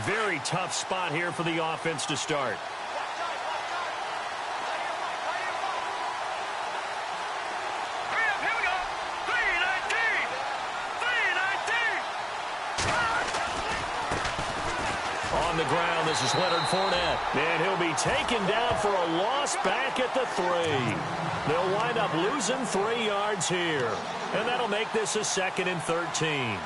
Very tough spot here for the offense to start. On the ground, this is Leonard Fournette. And he'll be taken down for a loss back at the 3. They'll wind up losing 3 yards here. And that'll make this a 2nd and 13.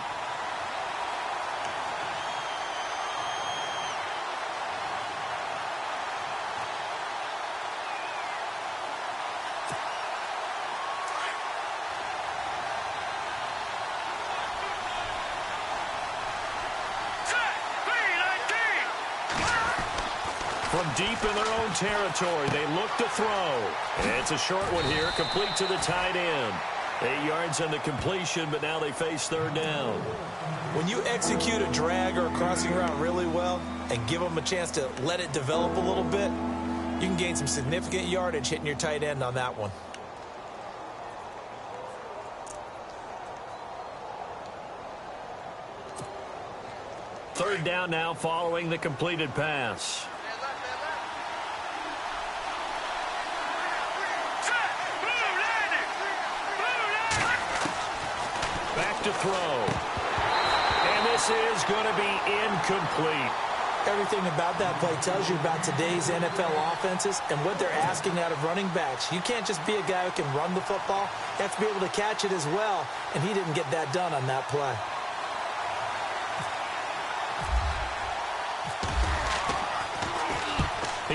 From deep in their own territory, they look to throw. And it's a short one here, complete to the tight end. 8 yards on the completion, but now they face 3rd down. When you execute a drag or a crossing route really well and give them a chance to let it develop a little bit, you can gain some significant yardage hitting your tight end on that one. Third down now following the completed pass. Back to throw. And this is going to be incomplete. Everything about that play tells you about today's NFL offenses and what they're asking out of running backs. You can't just be a guy who can run the football. You have to be able to catch it as well, and he didn't get that done on that play.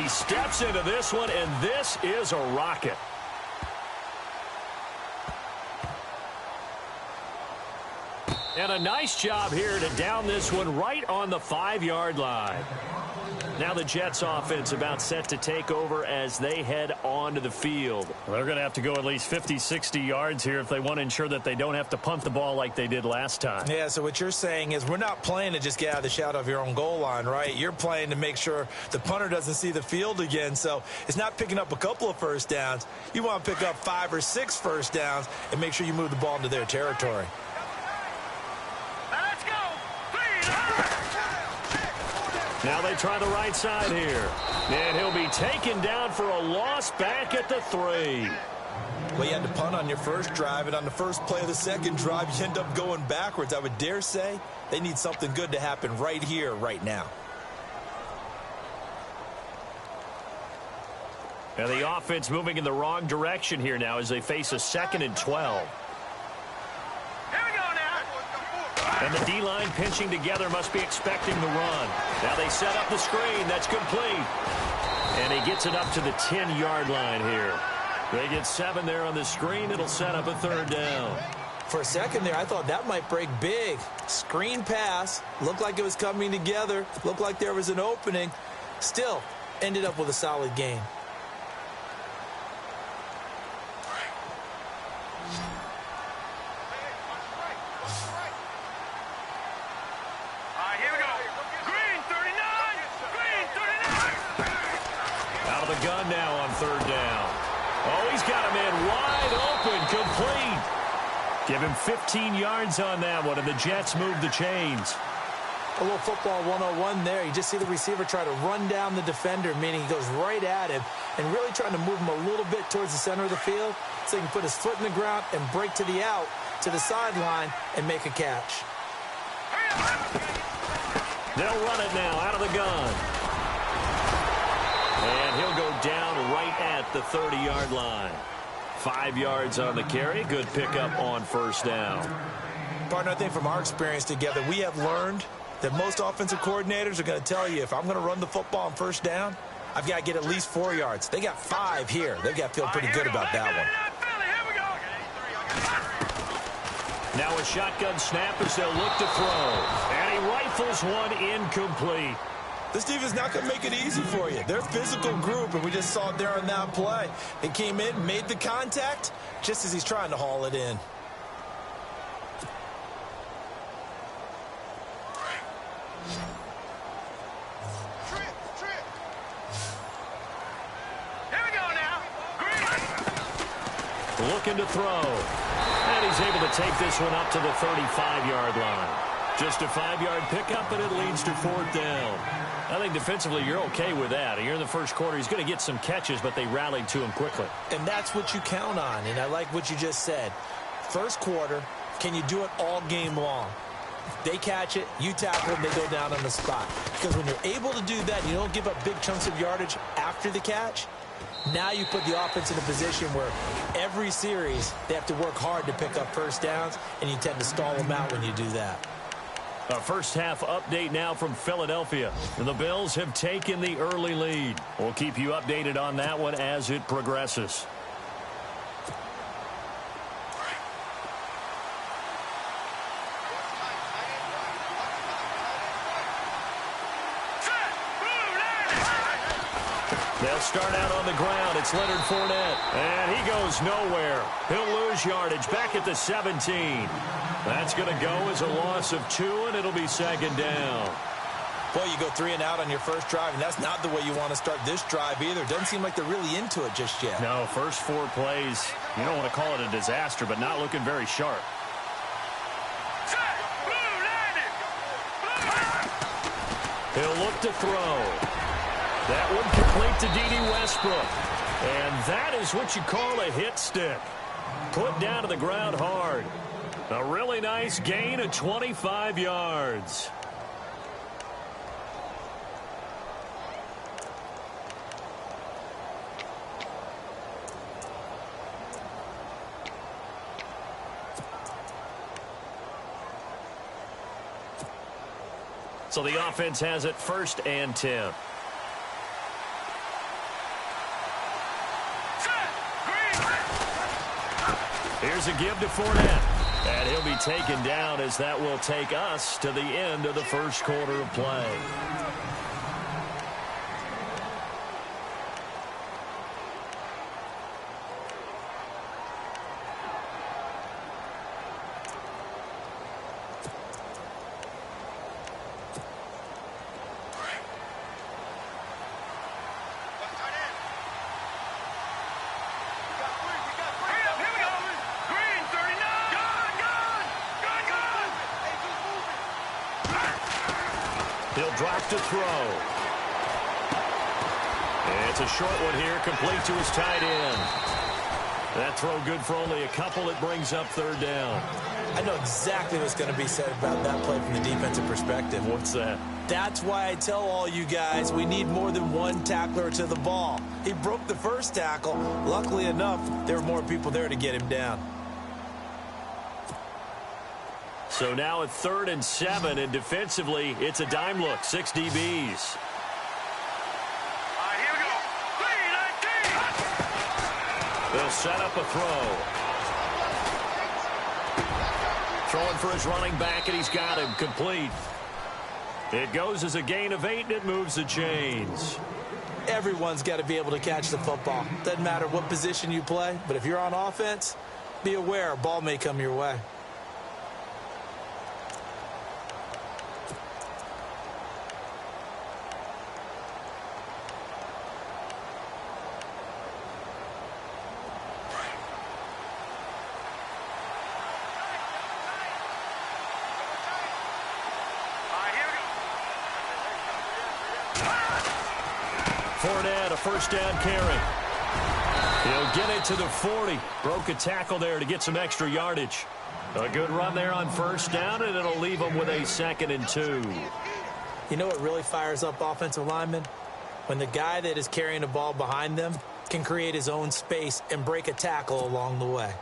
He steps into this one, and this is a rocket. And a nice job here to down this one right on the 5-yard line. Now the Jets offense about set to take over as they head onto the field. Well, they're going to have to go at least 50, 60 yards here if they want to ensure that they don't have to punt the ball like they did last time. Yeah, so what you're saying is we're not playing to just get out of the shadow of your own goal line, right? You're playing to make sure the punter doesn't see the field again. So it's not picking up a couple of first downs. You want to pick up 5 or 6 first downs and make sure you move the ball into their territory. Now they try the right side here. And he'll be taken down for a loss back at the 3. Well, you had to punt on your first drive, and on the first play of the second drive, you end up going backwards. I would dare say they need something good to happen right here, right now. And the offense moving in the wrong direction here now as they face a 2nd and 12. And the D-line pinching together must be expecting the run. Now they set up the screen. That's complete. And he gets it up to the 10-yard line here. They get 7 there on the screen. It'll set up a 3rd down. For a second there, I thought that might break big. Screen pass. Looked like it was coming together. Looked like there was an opening. Still, ended up with a solid gain. Gun now on 3rd down. Oh, he's got him in wide open, complete. Give him 15 yards on that one, and the Jets move the chains. A little football 101 there. You just see the receiver try to run down the defender, meaning he goes right at him, and really trying to move him a little bit towards the center of the field so he can put his foot in the ground and break to the out, to the sideline, and make a catch. They'll run it now out of the gun. And he'll go down right at the 30-yard line. 5 yards on the carry. Good pickup on 1st down. Partner, I think from our experience together, we have learned that most offensive coordinators are going to tell you, if I'm going to run the football on 1st down, I've got to get at least 4 yards. They got 5 here. They've got to feel pretty good about that one. Now a shotgun snap as they'll look to throw. And he rifles one incomplete. This defense is not going to make it easy for you. They're a physical group, and we just saw it there on that play. They came in, made the contact, just as he's trying to haul it in. Here we go now. Looking to throw. And he's able to take this one up to the 35-yard line. Just a 5-yard pickup, and it leads to 4th down. I think defensively you're okay with that. Here in the first quarter, he's going to get some catches, but they rallied to him quickly. And that's what you count on, and I like what you just said. First quarter, can you do it all game long? They catch it, you tackle them, they go down on the spot. Because when you're able to do that, you don't give up big chunks of yardage after the catch. Now you put the offense in a position where every series they have to work hard to pick up first downs, and you tend to stall them out when you do that. A first half update now from Philadelphia. The Bills have taken the early lead. We'll keep you updated on that one as it progresses. They'll start out on the ground. It's Leonard Fournette. And he goes nowhere. He'll lose yardage back at the 17. That's going to go as a loss of 2, and it'll be 2nd down. Boy, you go 3 and out on your first drive, and that's not the way you want to start this drive either. Doesn't seem like they're really into it just yet. No, first 4 plays, you don't want to call it a disaster, but not looking very sharp. He'll look to throw. That one complete to D.D. Westbrook. And that is what you call a hit stick. Put down to the ground hard. A really nice gain of 25 yards. So the offense has it 1st and 10. Here's a give to Fournette. And he'll be taken down as that will take us to the end of the first quarter of play. He'll drop to throw. It's a short one here, complete to his tight end. That throw good for only a couple. It brings up 3rd down. I know exactly what's going to be said about that play from the defensive perspective. What's that? That's why I tell all you guys we need more than one tackler to the ball. He broke the first tackle. Luckily enough, there were more people there to get him down. So now at 3rd and 7, and defensively, it's a dime look, 6 DBs. Here we go. 3-19. They'll set up a throw. Throwing for his running back, and he's got him complete. It goes as a gain of 8, and it moves the chains. Everyone's got to be able to catch the football. Doesn't matter what position you play, but if you're on offense, be aware a ball may come your way. Fournette, a first down carry. He'll get it to the 40. Broke a tackle there to get some extra yardage. A good run there on first down, and it'll leave him with a 2nd and 2. You know what really fires up offensive linemen? When the guy that is carrying the ball behind them can create his own space and break a tackle along the way.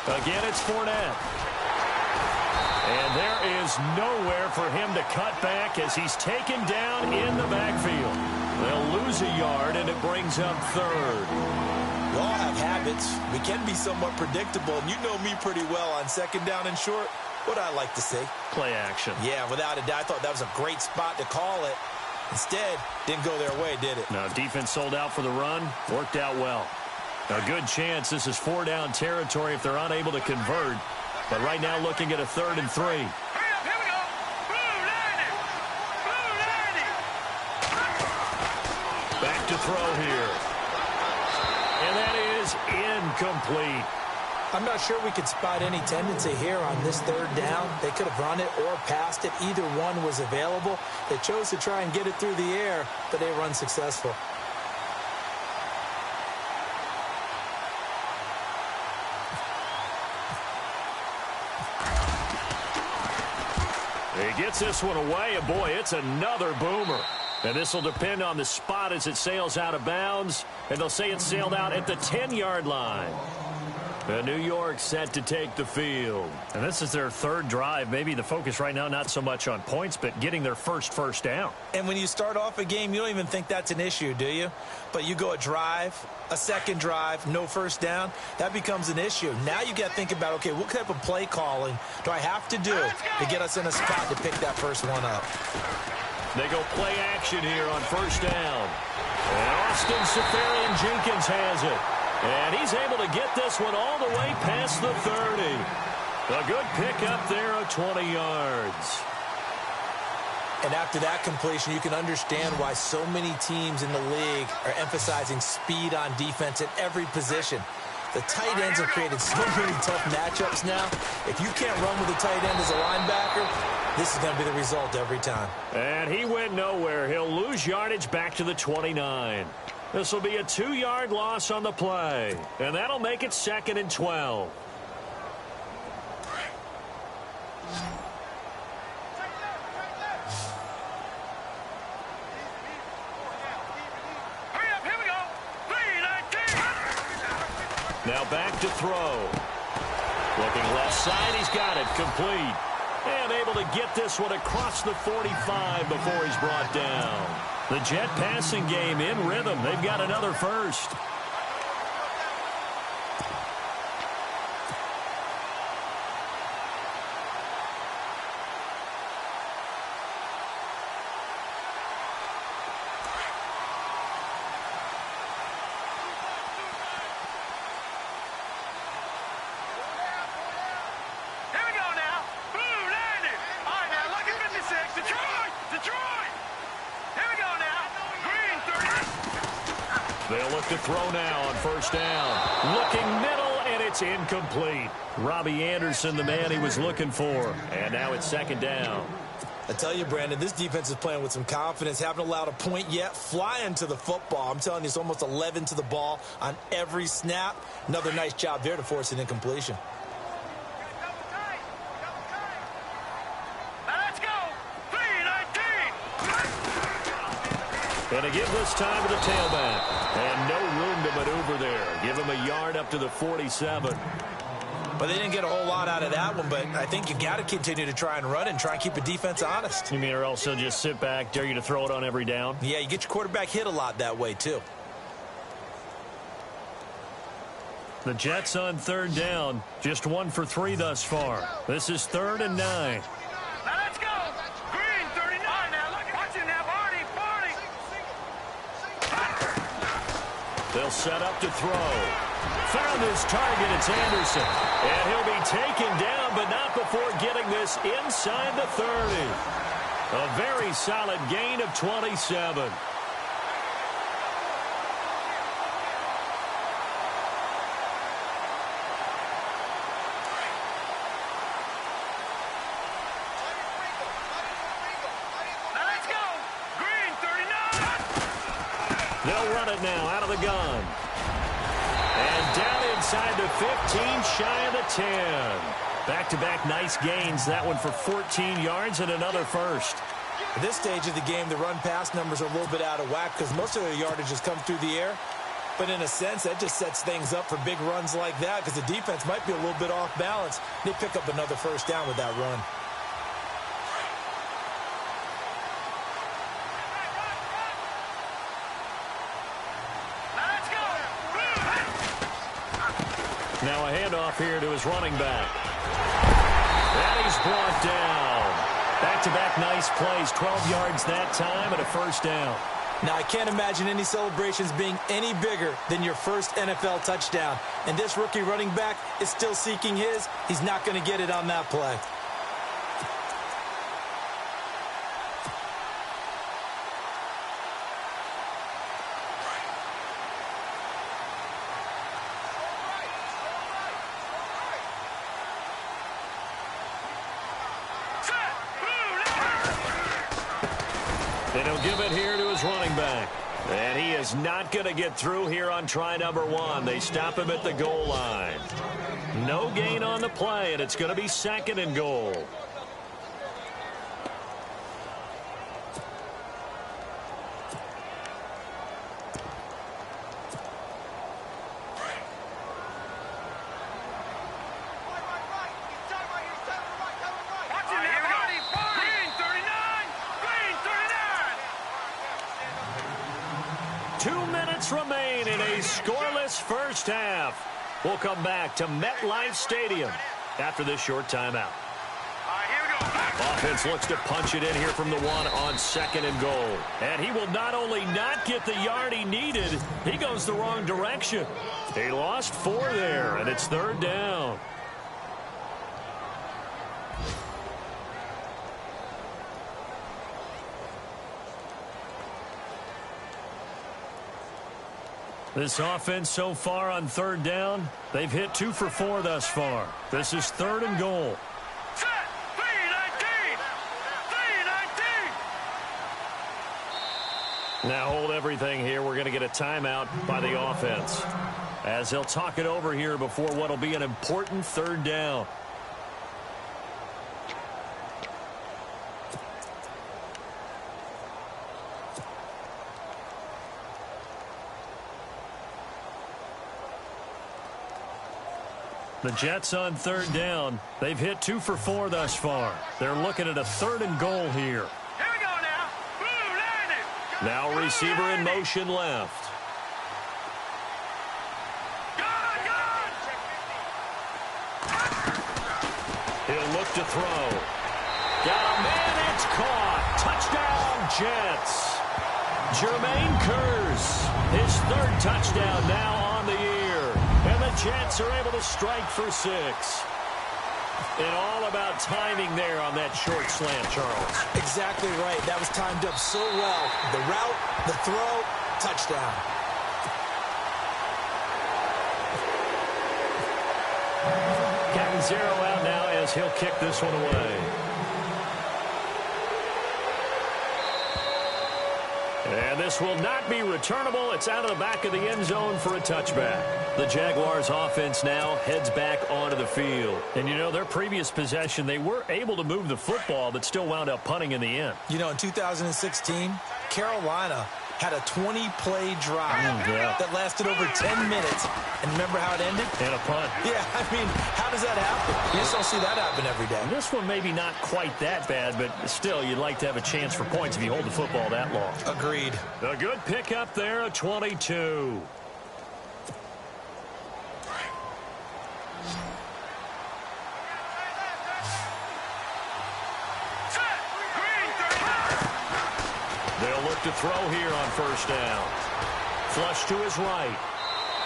Again, it's Fournette. And there is nowhere for him to cut back as he's taken down in the backfield. They'll lose a yard, and it brings up 3rd. We all have habits. We can be somewhat predictable, and you know me pretty well on 2nd down and short. What I like to see. Play action. Yeah, without a doubt, I thought that was a great spot to call it. Instead, didn't go their way, did it? No, defense sold out for the run. Worked out well. A good chance this is 4-down territory if they're unable to convert. But right now looking at a 3rd and 3. Hurry up, here we go. Blue 90. Blue 90. throw here. And that is incomplete. I'm not sure we could spot any tendency here on this third down. They could have run it or passed it. Either one was available. They chose to try and get it through the air, but they were unsuccessful. He gets this one away, and boy, it's another boomer. And this will depend on the spot as it sails out of bounds, and they'll say it sailed out at the 10-yard line. And New York set to take the field. And this is their third drive. Maybe the focus right now not so much on points, but getting their first down. And when you start off a game, you don't even think that's an issue, do you? But you go a drive, a second drive, no first down, that becomes an issue. Now you got to think about, okay, what type of play calling do I have to do to get us in a spot to pick that first one up? They go play action here on first down. And Austin Seferian-Jenkins has it. And he's able to get this one all the way past the 30. A good pickup there of 20 yards. And after that completion, you can understand why so many teams in the league are emphasizing speed on defense at every position. The tight ends have created so many tough matchups now. If you can't run with a tight end as a linebacker, this is going to be the result every time. And he went nowhere. He'll lose yardage back to the 29. This will be a 2-yard loss on the play. And that'll make it 2nd and 12. Now back to throw. Looking left side, he's got it, complete. And able to get this one across the 45 before he's brought down. The Jet passing game in rhythm. They've got another first. They'll look to throw now on first down. Looking middle, and it's incomplete. Robbie Anderson, the man he was looking for. And now it's 2nd down. I tell you, Brandon, this defense is playing with some confidence. Haven't allowed a point yet. Flying to the football. I'm telling you, it's almost 11 to the ball on every snap. Another nice job there to force an incompletion. And to give this time to the tailback. And no room to maneuver there. Give him a yard up to the 47. But they didn't get a whole lot out of that one, but I think you got to continue to try and run and try and keep the defense honest. You mean or else they'll just sit back, dare you to throw it on every down? Yeah, you get your quarterback hit a lot that way, too. The Jets on 3rd down. Just 1 for 3 thus far. This is 3rd and 9. They'll set up to throw. Found his target. It's Anderson. And he'll be taken down, but not before getting this inside the 30. A very solid gain of 27. They'll run it now out of the gun. And down inside the 15, shy of the 10. Back-to-back nice gains. That one for 14 yards and another first. At this stage of the game, the run-pass numbers are a little bit out of whack because most of their yardage has come through the air. But in a sense, that just sets things up for big runs like that because the defense might be a little bit off balance. They pick up another first down with that run. Now a handoff here to his running back. And he's brought down. Back-to-back nice plays. 12 yards that time and a first down. Now, I can't imagine any celebrations being any bigger than your first NFL touchdown. And this rookie running back is still seeking his. He's not going to get it on that play. he'll give it here to his running back. And he is not going to get through here on try number 1. They stop him at the goal line. No gain on the play, and it's going to be 2nd and goal. Remain in a scoreless first half. We'll come back to MetLife Stadium after this short timeout. Offense looks to punch it in here from the 1 on 2nd and goal. And he will not only not get the yard he needed, he goes the wrong direction. He lost 4 there, and it's 3rd down. This offense so far on 3rd down, they've hit 2 for 4 thus far. This is 3rd and goal. Set, 3-19. Now hold everything here. We're going to get a timeout by the offense, as they'll talk it over here before what will be an important 3rd down. The Jets on 3rd down. They've hit 2 for 4 thus far. They're looking at a 3rd and goal here. Here we go now. Blue landed. Now receiver in motion left. He'll look to throw. Got a man. It's caught. Touchdown, Jets. Jermaine Kearse, his 3rd touchdown now on the year. And the Jets are able to strike for 6. And all about timing there on that short slant, Charles. Exactly right. That was timed up so well. The route, the throw, touchdown. Catanzaro out now as he'll kick this one away. And this will not be returnable. It's out of the back of the end zone for a touchback. The Jaguars offense now heads back onto the field. And, you know, their previous possession, they were able to move the football, but still wound up punting in the end. You know, in 2016, Carolina had a 20-play drive that lasted over 10 minutes. And remember how it ended? And a punt. Yeah, I mean, how does that happen? You just don't see that happen every day. This one maybe not quite that bad, but still, you'd like to have a chance for points if you hold the football that long. Agreed. A good pickup there, a 22. They'll look to throw here on 1st down. Flush to his right.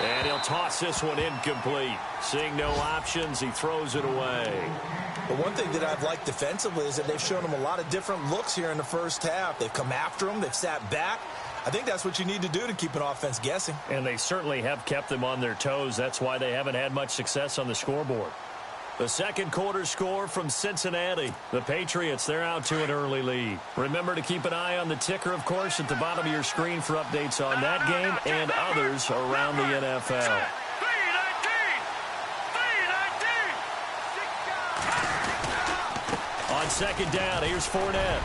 And he'll toss this one incomplete. Seeing no options, he throws it away. But one thing that I've liked defensively is that they've shown him a lot of different looks here in the first half. They've come after him. They've sat back. I think that's what you need to do to keep an offense guessing. And they certainly have kept them on their toes. That's why they haven't had much success on the scoreboard. The second quarter score from Cincinnati. The Patriots, they're out to an early lead. Remember to keep an eye on the ticker, of course, at the bottom of your screen for updates on that game and others around the NFL. On 2nd down, here's Fournette.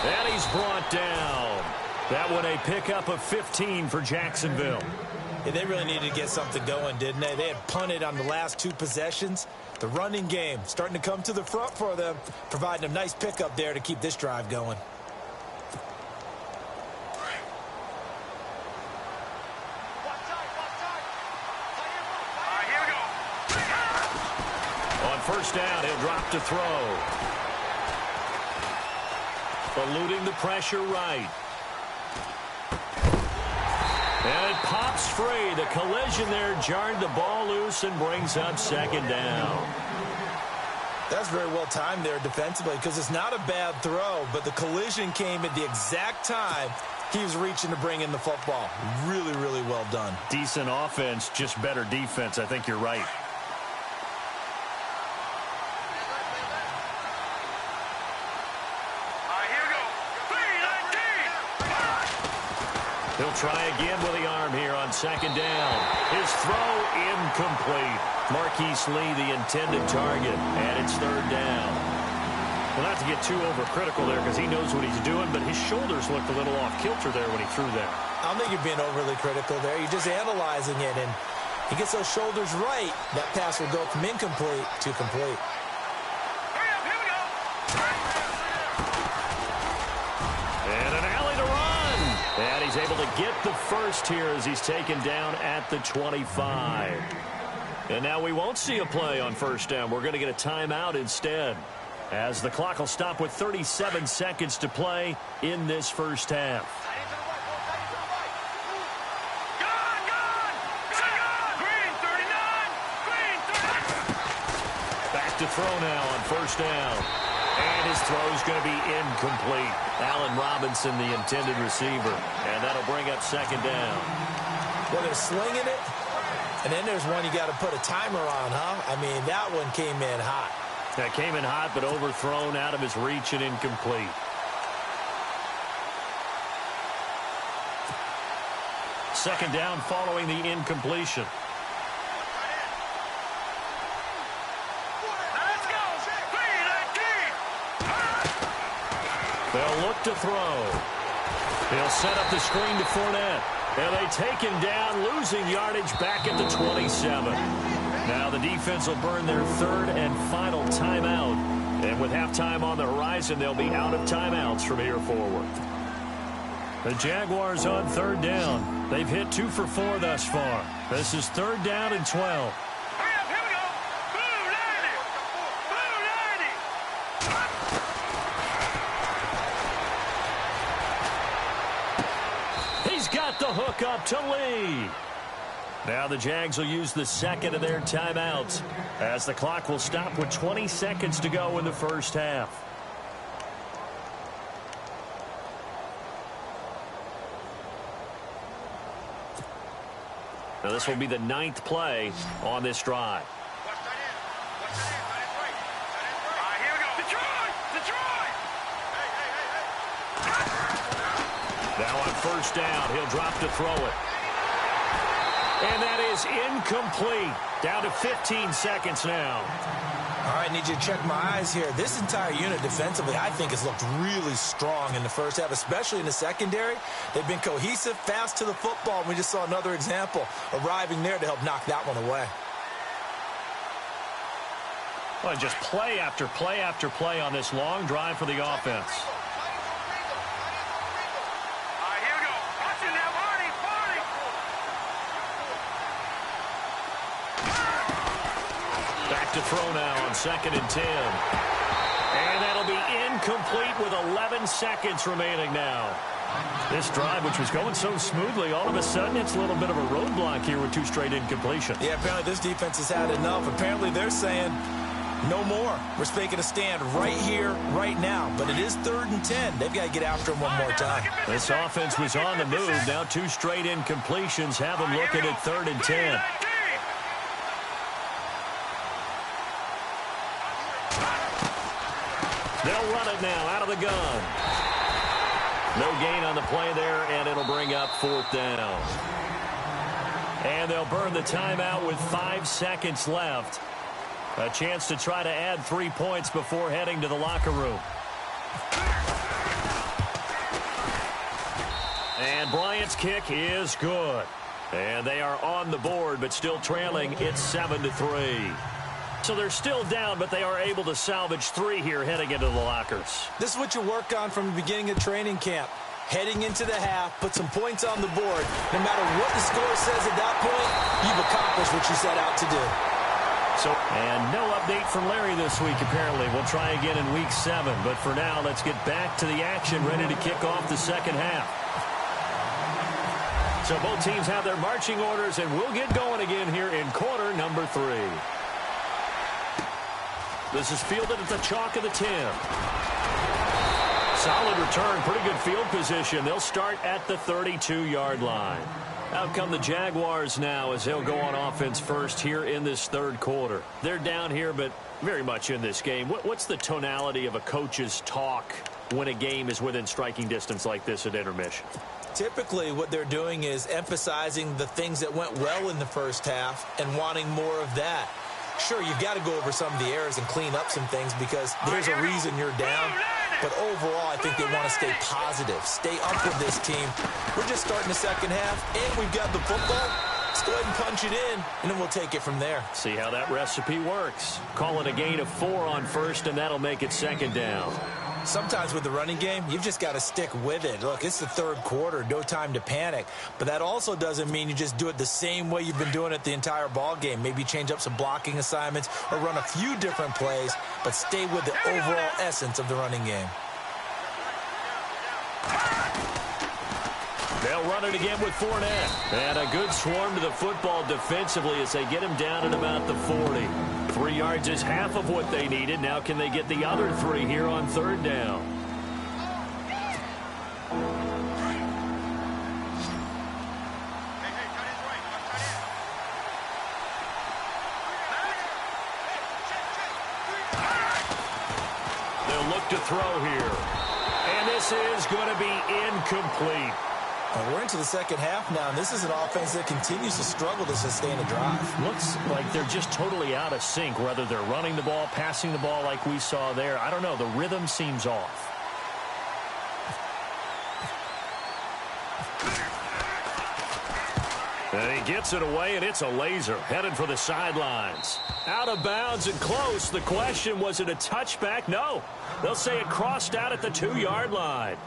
And he's brought down. That one a pickup of 15 for Jacksonville. Yeah, they really needed to get something going, didn't they? They had punted on the last 2 possessions. The running game starting to come to the front for them, providing a nice pickup there to keep this drive going. On 1st down, he'll drop to throw. Eluding the pressure right. And it pops free. The collision there jarred the ball loose and brings up 2nd down. That's very well timed there defensively because it's not a bad throw, but the collision came at the exact time he was reaching to bring in the football. Really, really well done. Decent offense, just better defense. I think you're right. He'll try again with the arm here on second down. His throw incomplete. Marquise Lee, the intended target, and it's third down. Well, not to get too overcritical there because he knows what he's doing, but his shoulders looked a little off kilter there when he threw that. I don't think you're being overly critical there. You're just analyzing it, and he gets those shoulders right. That pass will go from incomplete to complete. And an alley to run. And he's able to get the first here as he's taken down at the 25. And now we won't see a play on first down. We're going to get a timeout instead, as the clock will stop with 37 seconds to play in this first half. Back to throw now on first down. And his throw's going to be incomplete. Allen Robinson, the intended receiver. And that'll bring up second down. Well, they're slinging it. And then there's one you got to put a timer on, huh? I mean, that one came in hot. That came in hot, but overthrown out of his reach and incomplete. Second down following the incompletion. They'll look to throw. He'll set up the screen to Fournette. And they take him down, losing yardage back at the 27. Now the defense will burn their third and final timeout. And with halftime on the horizon, they'll be out of timeouts from here forward. The Jaguars on third down. They've hit 2 for 4 thus far. This is third down and 12. Got the hook up to Lee. Now the Jags will use the second of their timeouts as the clock will stop with 20 seconds to go in the first half. Now this will be the 9th play on this drive. Now on first down, he'll drop to throw it. And that is incomplete. Down to 15 seconds now. All right, need you to check my eyes here. This entire unit defensively, I think, has looked really strong in the first half, especially in the secondary. They've been cohesive, fast to the football. We just saw another example arriving there to help knock that one away. Well, just play after play after play on this long drive for the offense. To throw now on second and 10. And that'll be incomplete with 11 seconds remaining now. This drive, which was going so smoothly, all of a sudden it's a little bit of a roadblock here with 2 straight incompletions. Yeah, apparently this defense has had enough. Apparently they're saying no more. We're making a stand right here, right now. But it is third and 10. They've got to get after him one more time. This offense was on the move. Now 2 straight incompletions have them looking at third and 10. They'll run it now out of the gun. No gain on the play there, and it'll bring up 4th down. And they'll burn the timeout with 5 seconds left. A chance to try to add 3 points before heading to the locker room. And Bryant's kick is good. And they are on the board, but still trailing. It's 7-3. So they're still down, but they are able to salvage 3 here heading into the lockers. This is what you work on from the beginning of training camp. Heading into the half, put some points on the board. No matter what the score says at that point, you've accomplished what you set out to do. And no update from Larry this week, apparently. We'll try again in week 7. But for now, let's get back to the action, ready to kick off the second half. So both teams have their marching orders, and we'll get going again here in quarter number 3. This is fielded at the chalk of the 10. Solid return, pretty good field position. They'll start at the 32-yard line. Out come the Jaguars now as they'll go on offense first here in this third quarter. They're down here, but very much in this game. What's the tonality of a coach's talk when a game is within striking distance like this at intermission? Typically, what they're doing is emphasizing the things that went well in the first half and wanting more of that. Sure, you've got to go over some of the errors and clean up some things because there's a reason you're down. But overall, I think they want to stay positive, stay up with this team. We're just starting the second half, and we've got the football. Let's go ahead and punch it in, and then we'll take it from there. See how that recipe works. Call it a gain of 4 on first, and that'll make it second down. Sometimes with the running game, you've just got to stick with it. Look, it's the third quarter, no time to panic. But that also doesn't mean you just do it the same way you've been doing it the entire ball game. Maybe change up some blocking assignments or run a few different plays, but stay with the overall essence of the running game. They'll run it again with Fournette. And a good swarm to the football defensively as they get him down at about the 40. 3 yards is half of what they needed. Now can they get the other 3 here on third down? They'll look to throw here. And this is going to be incomplete. And we're into the second half now, and this is an offense that continues to struggle to sustain a drive. Looks like they're just totally out of sync, whether they're running the ball, passing the ball like we saw there. I don't know. The rhythm seems off. And he gets it away, and it's a laser headed for the sidelines. Out of bounds and close. The question, was it a touchback? No. They'll say it crossed out at the 2-yard line.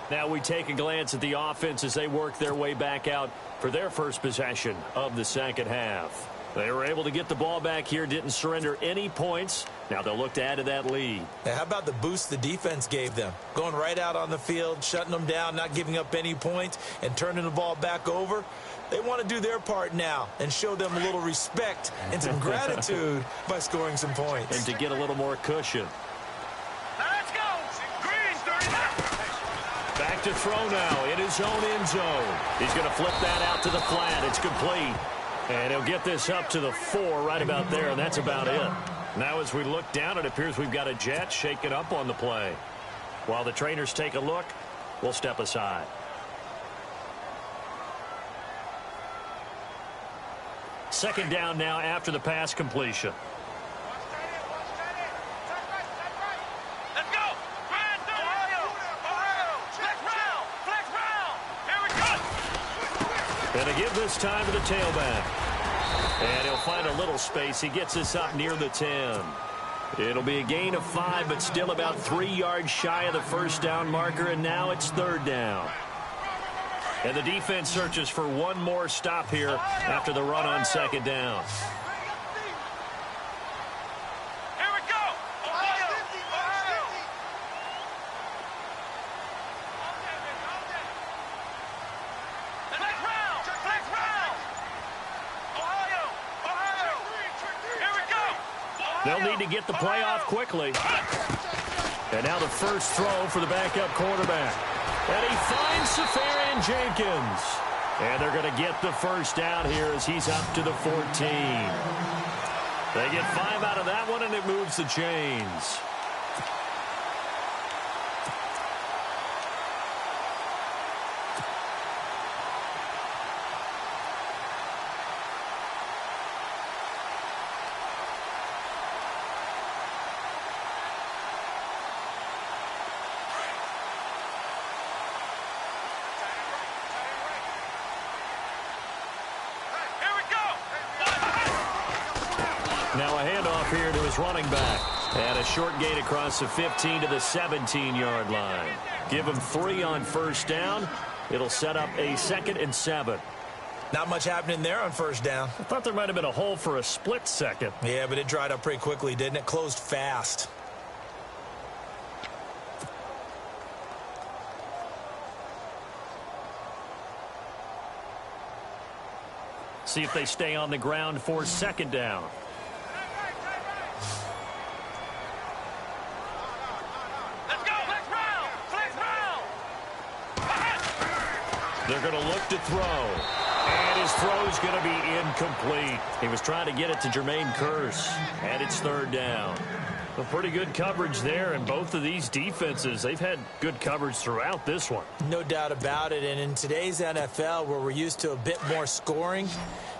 Now we take a glance at the offense as they work their way back out for their first possession of the second half. They were able to get the ball back here, didn't surrender any points. Now they'll look to add to that lead. Now, how about the boost the defense gave them? Going right out on the field, shutting them down, not giving up any points, and turning the ball back over. They want to do their part now and show them a little respect and some gratitude by scoring some points. And to get a little more cushion. Let's go. Green, 39. Back to throw now in his own end zone. He's going to flip that out to the flat. It's complete. And he'll get this up to the 4 right about there, and that's about it. Now as we look down, it appears we've got a Jet shaking up on the play. While the trainers take a look, we'll step aside. Second down now after the pass completion. Let's go. Grind through. Ohio. Flex round. Here we go. And to give this time to the tailback. And he'll find a little space. He gets this up near the 10. It'll be a gain of 5, but still about 3 yards shy of the first down marker, and now it's third down. And the defense searches for one more stop here after the run on second down. Here we go. Ohio. Flex round. Ohio. Here we go. They'll need to get the play off quickly. And now the first throw for the backup quarterback. And he finds Safarian Jenkins. And they're going to get the first down here as he's up to the 14. They get 5 out of that one, and it moves the chains. Now a handoff here to his running back. And a short gain across the 15 to the 17-yard line. Give him 3 on first down. It'll set up a 2nd and 7. Not much happening there on first down. I thought there might have been a hole for a split second. Yeah, but it dried up pretty quickly, didn't it? Closed fast. See if they stay on the ground for second down. Let's go. Flex round. They're going to look to throw. And his throw's going to be incomplete. He was trying to get it to Jermaine Kearse. And it's third down. A pretty good coverage there, and both of these defenses, they've had good coverage throughout this one. No doubt about it, and in today's NFL, where we're used to a bit more scoring,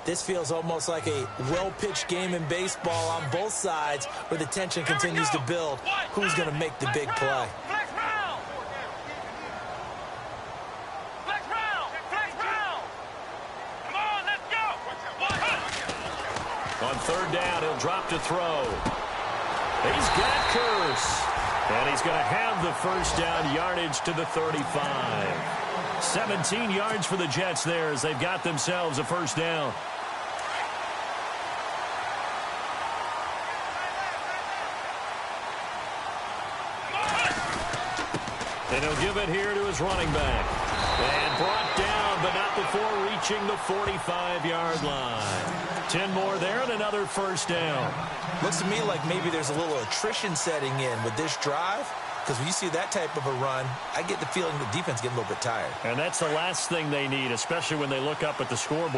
this feels almost like a well-pitched game in baseball on both sides where the tension continues to build. Who's going to make the big play? Flex round. Flex round. Flex round. Come on, let's go. On third down, he'll drop to throw. He's got Curse. And he's going to have the first down yardage to the 35. 17 yards for the Jets there as they've got themselves a first down. And he'll give it here to his running back. And brought down, but not before reaching the 45-yard line. 10 more there and another first down. Looks to me like maybe there's a little attrition setting in with this drive, because when you see that type of a run, I get the feeling the defense getting a little bit tired. And that's the last thing they need, especially when they look up at the scoreboard.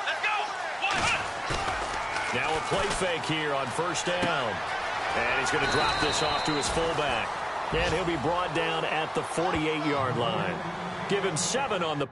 Let's go. Now a play fake here on first down. And he's going to drop this off to his fullback. And he'll be brought down at the 48-yard line. Give him 7 on the...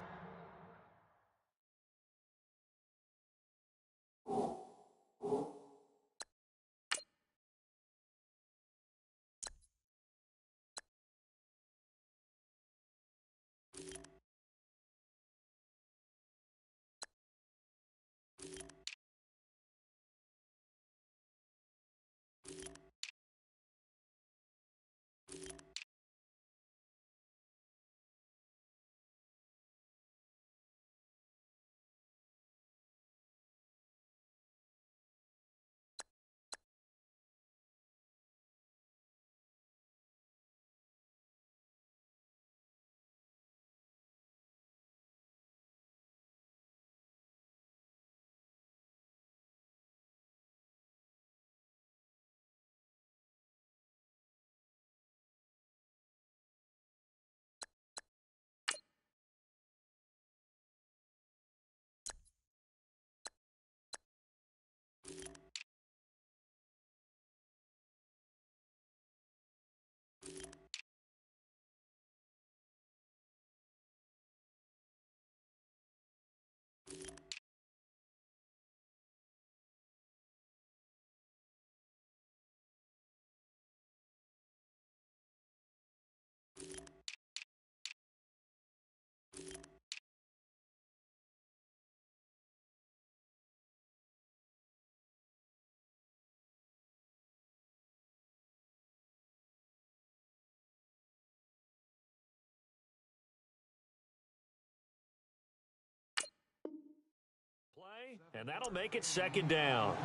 play, and that'll make it second down.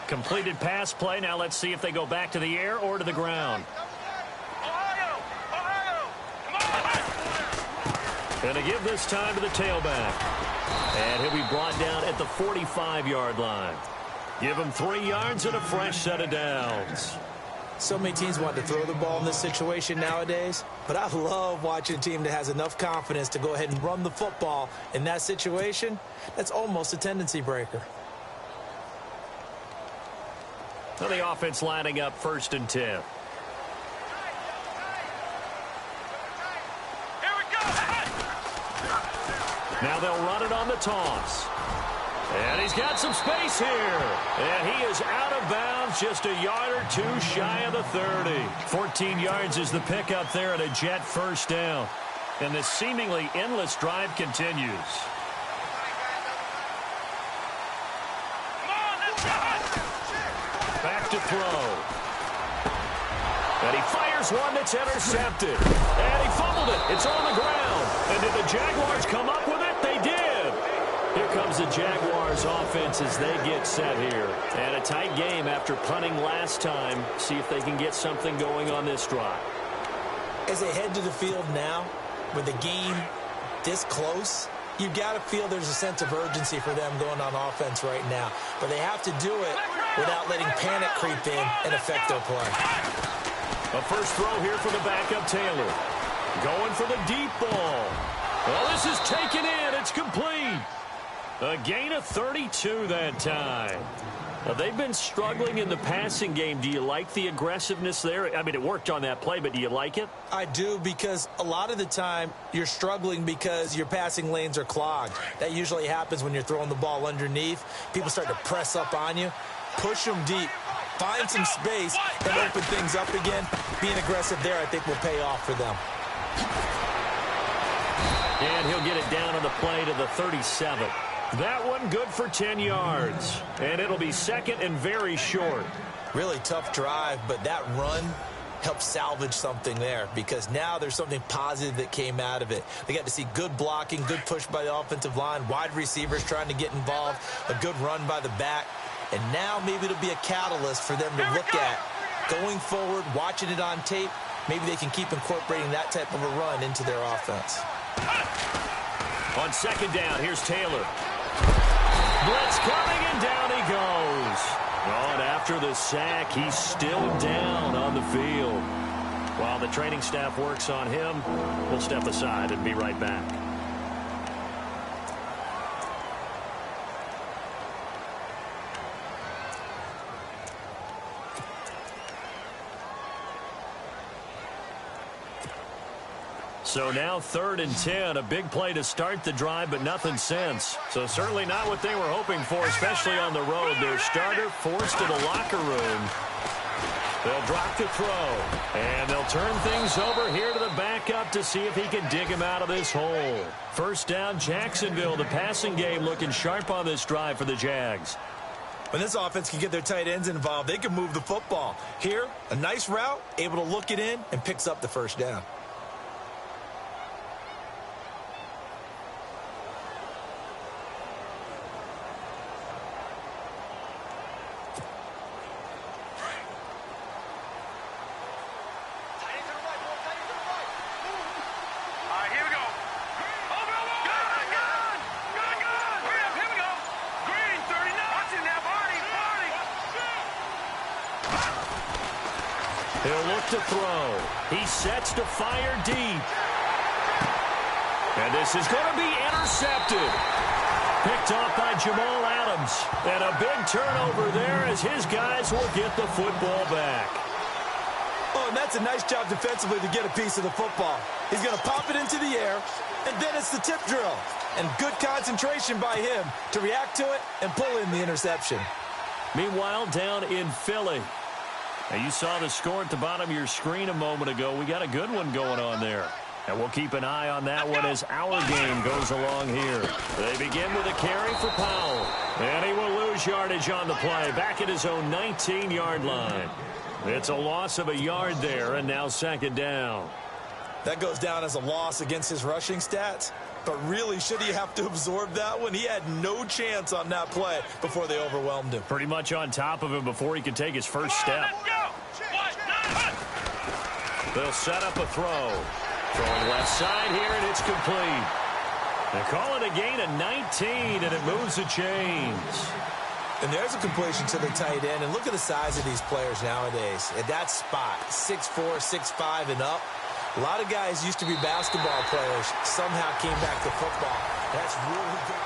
Completed pass play. Now let's see if they go back to the air or to the ground. Ohio! Ohio! Come on! Going to give this time to the tailback. And he'll be brought down at the 45-yard line. Give him 3 yards and a fresh set of downs. So many teams want to throw the ball in this situation nowadays, but I love watching a team that has enough confidence to go ahead and run the football. In that situation, that's almost a tendency breaker. So the offense lining up 1st and 10. Here we go! Now they'll run it on the toss. And he's got some space here. And he is out of bounds, just a yard or two shy of the 30. 14 yards is the pickup there at a Jet first down. And this seemingly endless drive continues. Back to throw. And he fires one that's intercepted. And he fumbled it. It's on the ground. And did the Jaguars come up with it? They did. Here comes the Jaguars offense as they get set here. And a tight game after punting last time. See if they can get something going on this drive. As they head to the field now, with the game this close, you've got to feel there's a sense of urgency for them going on offense right now. But they have to do it without letting panic creep in and affect their play. A first throw here for the backup Taylor. Going for the deep ball. Well, this is taken in. It's complete. A gain of 32 that time. Now, they've been struggling in the passing game. Do you like the aggressiveness there? I mean, it worked on that play, but do you like it? I do, because a lot of the time you're struggling because your passing lanes are clogged. That usually happens when you're throwing the ball underneath. People start to press up on you. Push them deep. Find some space and open things up again. Being aggressive there, I think, will pay off for them. And he'll get it down on the play to the 37. That one good for 10 yards. And it'll be second and very short. Really tough drive, but that run helped salvage something there, because now there's something positive that came out of it. They got to see good blocking, good push by the offensive line, wide receivers trying to get involved, a good run by the back. And now maybe it'll be a catalyst for them to look at going forward, watching it on tape. Maybe they can keep incorporating that type of a run into their offense. On second down, here's Taylor. Blitz coming, and down he goes. Oh, and after the sack, he's still down on the field. While the training staff works on him, we'll step aside and be right back. So now 3rd and 10, a big play to start the drive, but nothing since. So certainly not what they were hoping for, especially on the road. Their starter forced to the locker room. They'll drop the throw, and they'll turn things over here to the backup to see if he can dig him out of this hole. First down, Jacksonville. The passing game looking sharp on this drive for the Jags. When this offense can get their tight ends involved, they can move the football. Here, a nice route, able to look it in, and picks up the first down. He'll look to throw. He sets to fire deep. And this is going to be intercepted. Picked off by Jamal Adams. And a big turnover there as his guys will get the football back. Oh, and that's a nice job defensively to get a piece of the football. He's going to pop it into the air, and then it's the tip drill. And good concentration by him to react to it and pull in the interception. Meanwhile, down in Philly. Now, you saw the score at the bottom of your screen a moment ago. We got a good one going on there. And we'll keep an eye on that one as our game goes along here. They begin with a carry for Powell. And he will lose yardage on the play, back at his own 19-yard line. It's a loss of a yard there, and now second down. That goes down as a loss against his rushing stats. But really, should he have to absorb that one? He had no chance on that play before they overwhelmed him. Pretty much on top of him before he could take his first step. They'll set up a throw. Throwing left side here, and it's complete. They call it a gain of 19, and it moves the chains. And there's a completion to the tight end. And look at the size of these players nowadays. At that spot, 6'4", 6'5", and up. A lot of guys used to be basketball players, somehow came back to football. That's really good.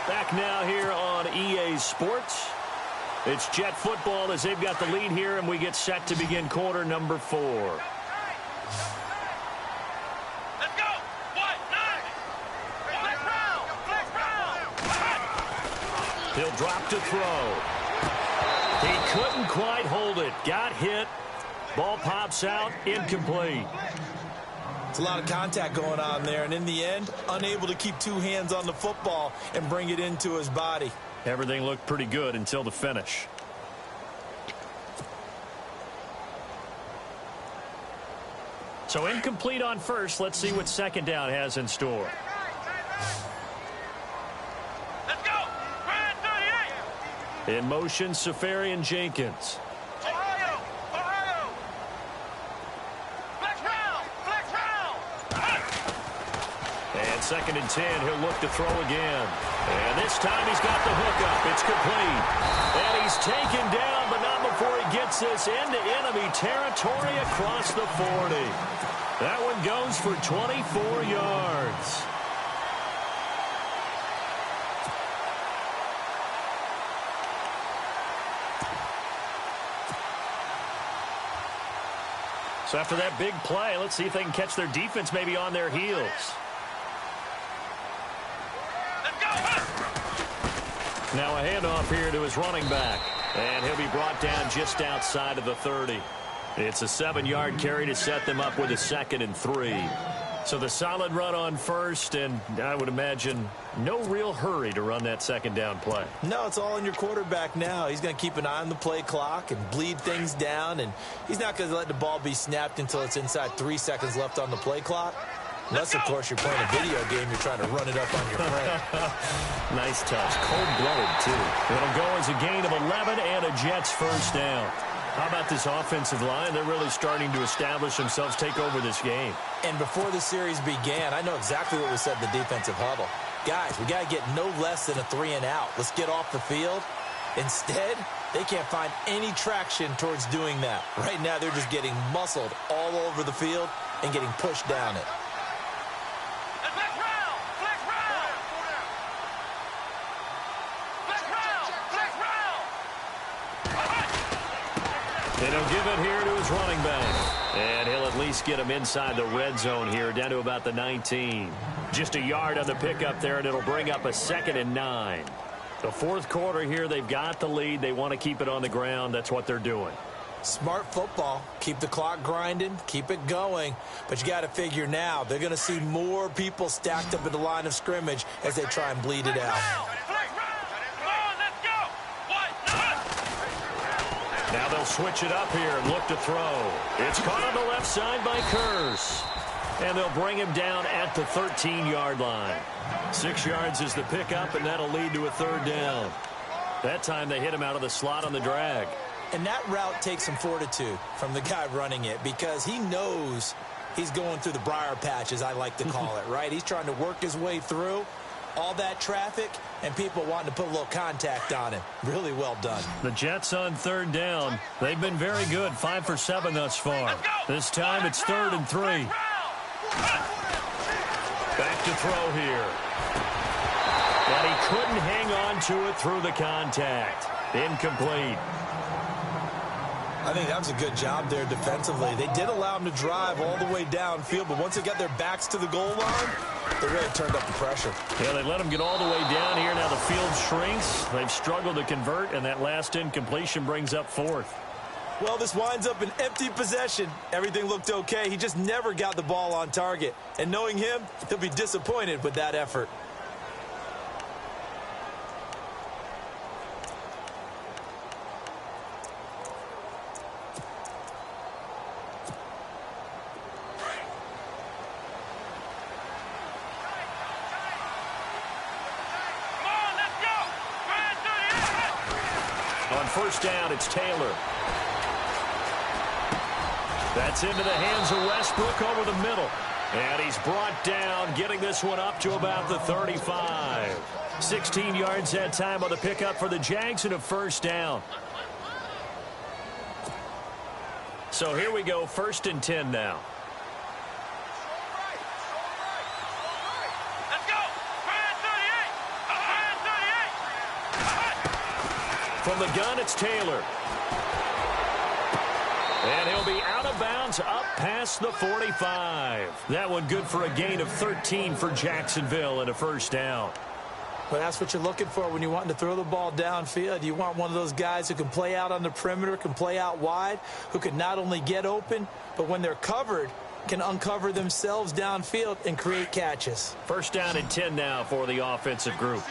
Back now here on EA Sports. It's Jet football as they've got the lead here, and we get set to begin quarter number 4. Let's go. What? He'll drop to throw. He couldn't quite hold it. Got hit. Ball pops out, incomplete. It's a lot of contact going on there, and in the end, unable to keep two hands on the football and bring it into his body. Everything looked pretty good until the finish. So incomplete on first. Let's see what second down has in store. In motion, Safarian Jenkins. Ohio! Ohio! Flex round! Flex round! And 2nd and 10, he'll look to throw again. And this time he's got the hookup. It's complete. And he's taken down, but not before he gets this into enemy territory across the 40. That one goes for 24 yards. So after that big play, let's see if they can catch their defense maybe on their heels. Let's go! Now a handoff here to his running back. And he'll be brought down just outside of the 30. It's a 7-yard carry to set them up with a 2nd and 3. So the solid run on first, and I would imagine no real hurry to run that 2nd down play. No, it's all on your quarterback now. He's going to keep an eye on the play clock and bleed things down, and he's not going to let the ball be snapped until it's inside 3 seconds left on the play clock. Unless, of course, you're playing a video game, you're trying to run it up on your friend. Nice touch. Cold-blooded, too. It'll go as a gain of 11 and a Jets first down. How about this offensive line? They're really starting to establish themselves, take over this game. And before the series began, I know exactly what we said in the defensive huddle. Guys, we got to get no less than a 3-and-out. Let's get off the field. Instead, they can't find any traction towards doing that. Right now, they're just getting muscled all over the field and getting pushed down it. Flex round! Flex round! Flex round! Flex round! And he'll give it here to his running back. And he'll at least get him inside the red zone here, down to about the 19. Just a yard on the pickup there, and it'll bring up a 2nd and 9. The 4th quarter here, they've got the lead. They want to keep it on the ground. That's what they're doing. Smart football. Keep the clock grinding. Keep it going. But you got to figure now, they're going to see more people stacked up at the line of scrimmage as they try and bleed it out. Flex round! Come on, let's go! What? Now they'll switch it up here and look to throw. It's caught on the left side by Kurz. And they'll bring him down at the 13-yard line. 6 yards is the pickup, and that'll lead to a 3rd down. That time they hit him out of the slot on the drag. And that route takes some fortitude from the guy running it because he knows he's going through the briar patch, as I like to call it, right? He's trying to work his way through all that traffic and people wanting to put a little contact on him. Really well done. The Jets on 3rd down. They've been very good, 5 for 7 thus far. This time it's 3rd and 3. Back to throw here. And he couldn't hang on to it through the contact. Incomplete. I think that was a good job there defensively. They did allow him to drive all the way downfield, but once they got their backs to the goal line, they really turned up the pressure. Yeah, they let him get all the way down here. Now the field shrinks. They've struggled to convert, and that last incompletion brings up 4th. Well, this winds up an empty possession. Everything looked okay. He just never got the ball on target. And knowing him, he'll be disappointed with that effort. On 1st down, it's Taylor. That's into the hands of Westbrook over the middle. And he's brought down, getting this one up to about the 35. 16 yards that time on the pickup for the Jags and a 1st down. So here we go, 1st and 10 now. Let's go! Grand 38! From the gun, it's Taylor. And he'll be out of bounds up past the 45. That one good for a gain of 13 for Jacksonville and a 1st down. Well, that's what you're looking for when you're wanting to throw the ball downfield. You want one of those guys who can play out on the perimeter, can play out wide, who can not only get open, but when they're covered, can uncover themselves downfield and create catches. 1st down and 10 now for the offensive group.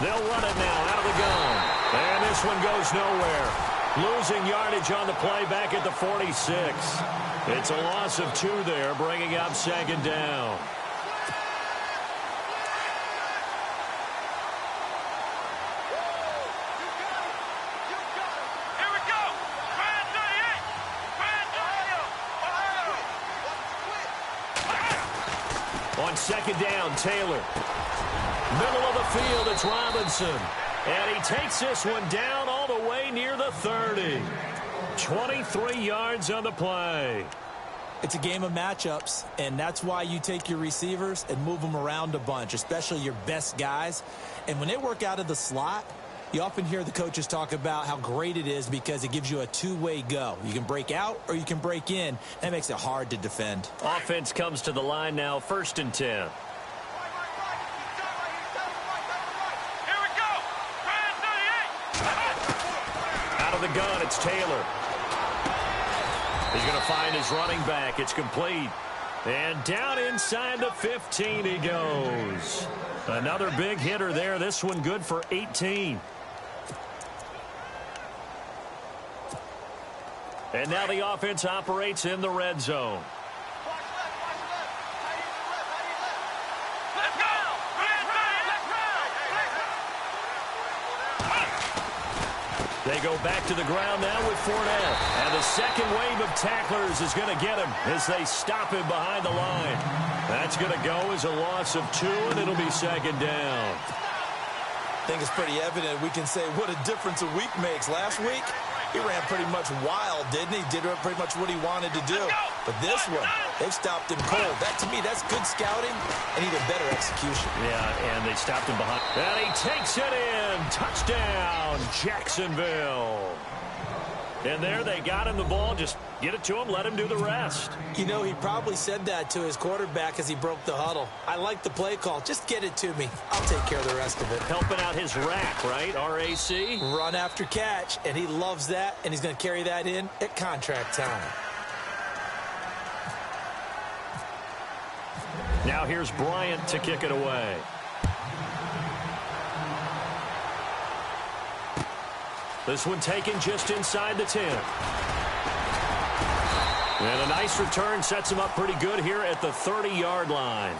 They'll run it now out of the gun. And this one goes nowhere. Losing yardage on the play back at the 46. It's a loss of 2 there, bringing up second down. On second down, Taylor. Middle of the field, it's Robinson. And he takes this one down all the way near the 30. 23 yards on the play. It's a game of matchups, and that's why you take your receivers and move them around a bunch, especially your best guys. And when they work out of the slot, you often hear the coaches talk about how great it is because it gives you a two-way go. You can break out or you can break in. That makes it hard to defend. Offense comes to the line now, 1st and 10. The gun, it's Taylor. He's going to find his running back. It's complete. And down inside the 15 he goes. Another big hitter there. This one good for 18. And now the offense operates in the red zone. They go back to the ground now with Fournette. And the second wave of tacklers is going to get him as they stop him behind the line. That's going to go as a loss of 2, and it'll be second down. I think it's pretty evident. We can say what a difference a week makes. Last week, he ran pretty much wild, didn't he? Did pretty much what he wanted to do. But this one, they've stopped him cold. That, to me, that's good scouting and even better execution. Yeah, and they stopped him behind. And he takes it in. Touchdown, Jacksonville. And there they got him the ball. Just get it to him, let him do the rest. You know, he probably said that to his quarterback as he broke the huddle. I like the play call. Just get it to me. I'll take care of the rest of it. Helping out his rack, right? RAC? Run after catch, and he loves that, and he's going to carry that in at contract time. Now here's Bryant to kick it away. This one taken just inside the 10. And a nice return sets him up pretty good here at the 30-yard line.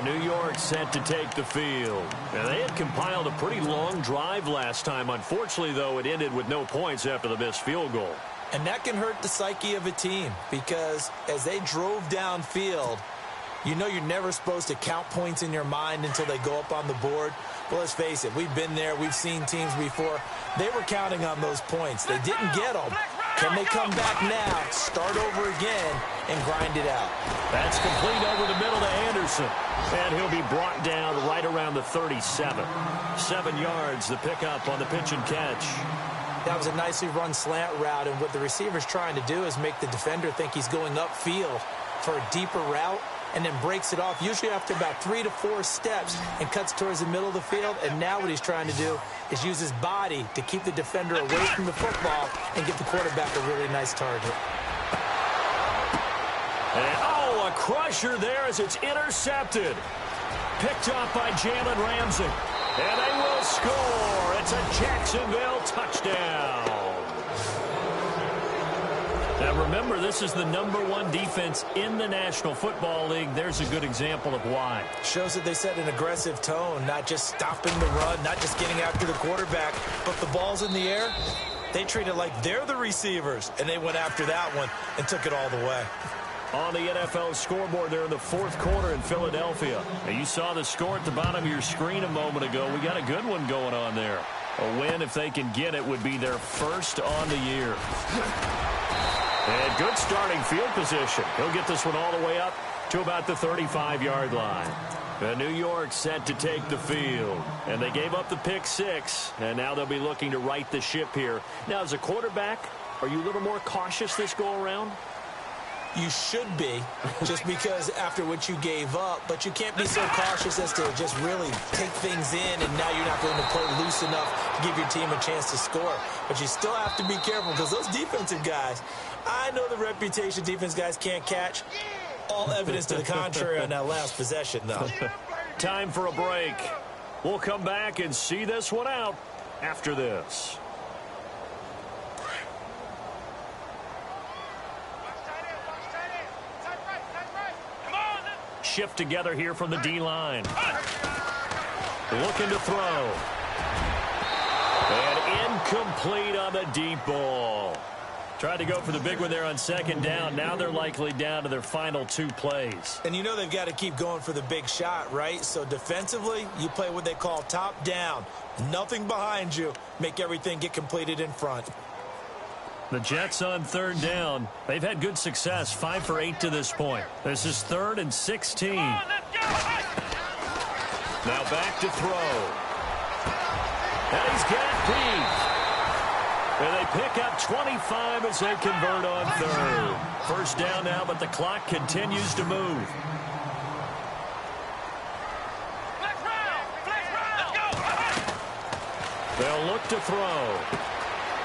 New York set to take the field. And they had compiled a pretty long drive last time. Unfortunately, though, it ended with no points after the missed field goal. And that can hurt the psyche of a team because as they drove downfield, you know you're never supposed to count points in your mind until they go up on the board. Well, let's face it, we've been there. We've seen teams before. They were counting on those points. They didn't get them. Can they come back now, start over again, and grind it out? That's complete over the middle to Anderson. And he'll be brought down right around the 37. 7 yards, the pickup on the pitch and catch. That was a nicely run slant route, and what the receiver's trying to do is make the defender think he's going upfield for a deeper route, and then breaks it off, usually after about 3 to 4 steps, and cuts towards the middle of the field. And now what he's trying to do is use his body to keep the defender away from the football and give the quarterback a really nice target. And, oh, a crusher there as it's intercepted. Picked off by Jalen Ramsey. And they will score. It's a Jacksonville touchdown. Now, remember, this is the #1 defense in the National Football League. There's a good example of why. Shows that they set an aggressive tone, not just stopping the run, not just getting after the quarterback, but the ball's in the air. They treat it like they're the receivers, and they went after that one and took it all the way. On the NFL scoreboard there in the 4th quarter in Philadelphia. Now, you saw the score at the bottom of your screen a moment ago. We got a good one going on there. A win, if they can get it, would be their first on the year. And good starting field position. He'll get this one all the way up to about the 35-yard line. New York set to take the field. And they gave up the pick 6. And now they'll be looking to right the ship here. Now, as a quarterback, are you a little more cautious this go-around? You should be, just because after what you gave up, but you can't be so cautious as to just really take things in, and now you're not going to play loose enough to give your team a chance to score. But you still have to be careful because those defensive guys, I know the reputation defense guys can't catch. All evidence to the contrary on that last possession, though. Time for a break. We'll come back and see this one out after this. shift together here from the D-line. Looking to throw. And incomplete on the deep ball. Tried to go for the big one there on second down. Now they're likely down to their final 2 plays. And you know they've got to keep going for the big shot, right? So defensively, you play what they call top down. Nothing behind you. Make everything get completed in front. The Jets on third down. They've had good success, 5 for 8 to this point. This is 3rd and 16. Come on, let's go. Now back to throw. And he's got Pete. And they pick up 25 as they convert on third. First down now, but the clock continues to move. Flex round. Let's go. They'll look to throw.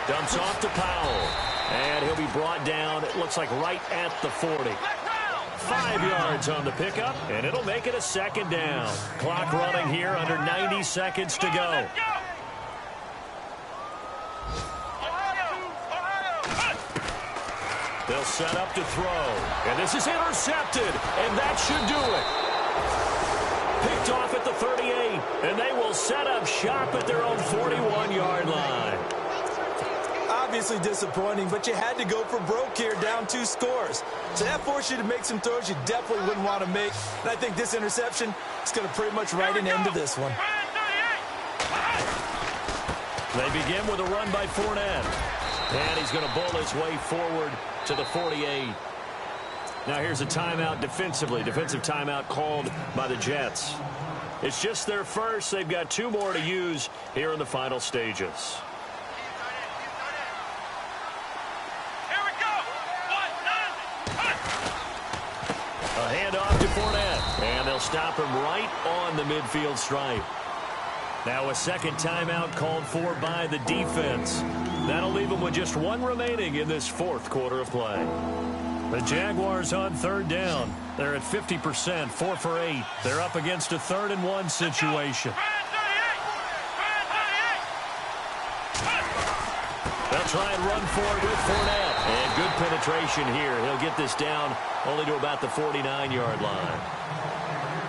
Dumps off to Powell. And he'll be brought down, it looks like right at the 40. 5 yards on the pickup, and it'll make it a second down. Clock running here, under 90 seconds to go. They'll set up to throw. And this is intercepted, and that should do it. Picked off at the 38, and they will set up shop at their own 41-yard line. Obviously disappointing, but you had to go for broke here, down 2 scores. So that forced you to make some throws you definitely wouldn't want to make. And I think this interception is going to pretty much write an end to this one. They begin with a run by Fournette. And he's going to bowl his way forward to the 48. Now here's a timeout defensively. Defensive timeout called by the Jets. It's just their first. They've got 2 more to use here in the final stages. A handoff to Fournette. And they'll stop him right on the midfield stripe. Now a second timeout called for by the defense. That'll leave them with just 1 remaining in this 4th quarter of play. The Jaguars on third down. They're at 50%, 4 for 8. They're up against a 3rd and 1 situation. They'll try and run forward with Fournette. And good penetration here. He'll get this down only to about the 49-yard line.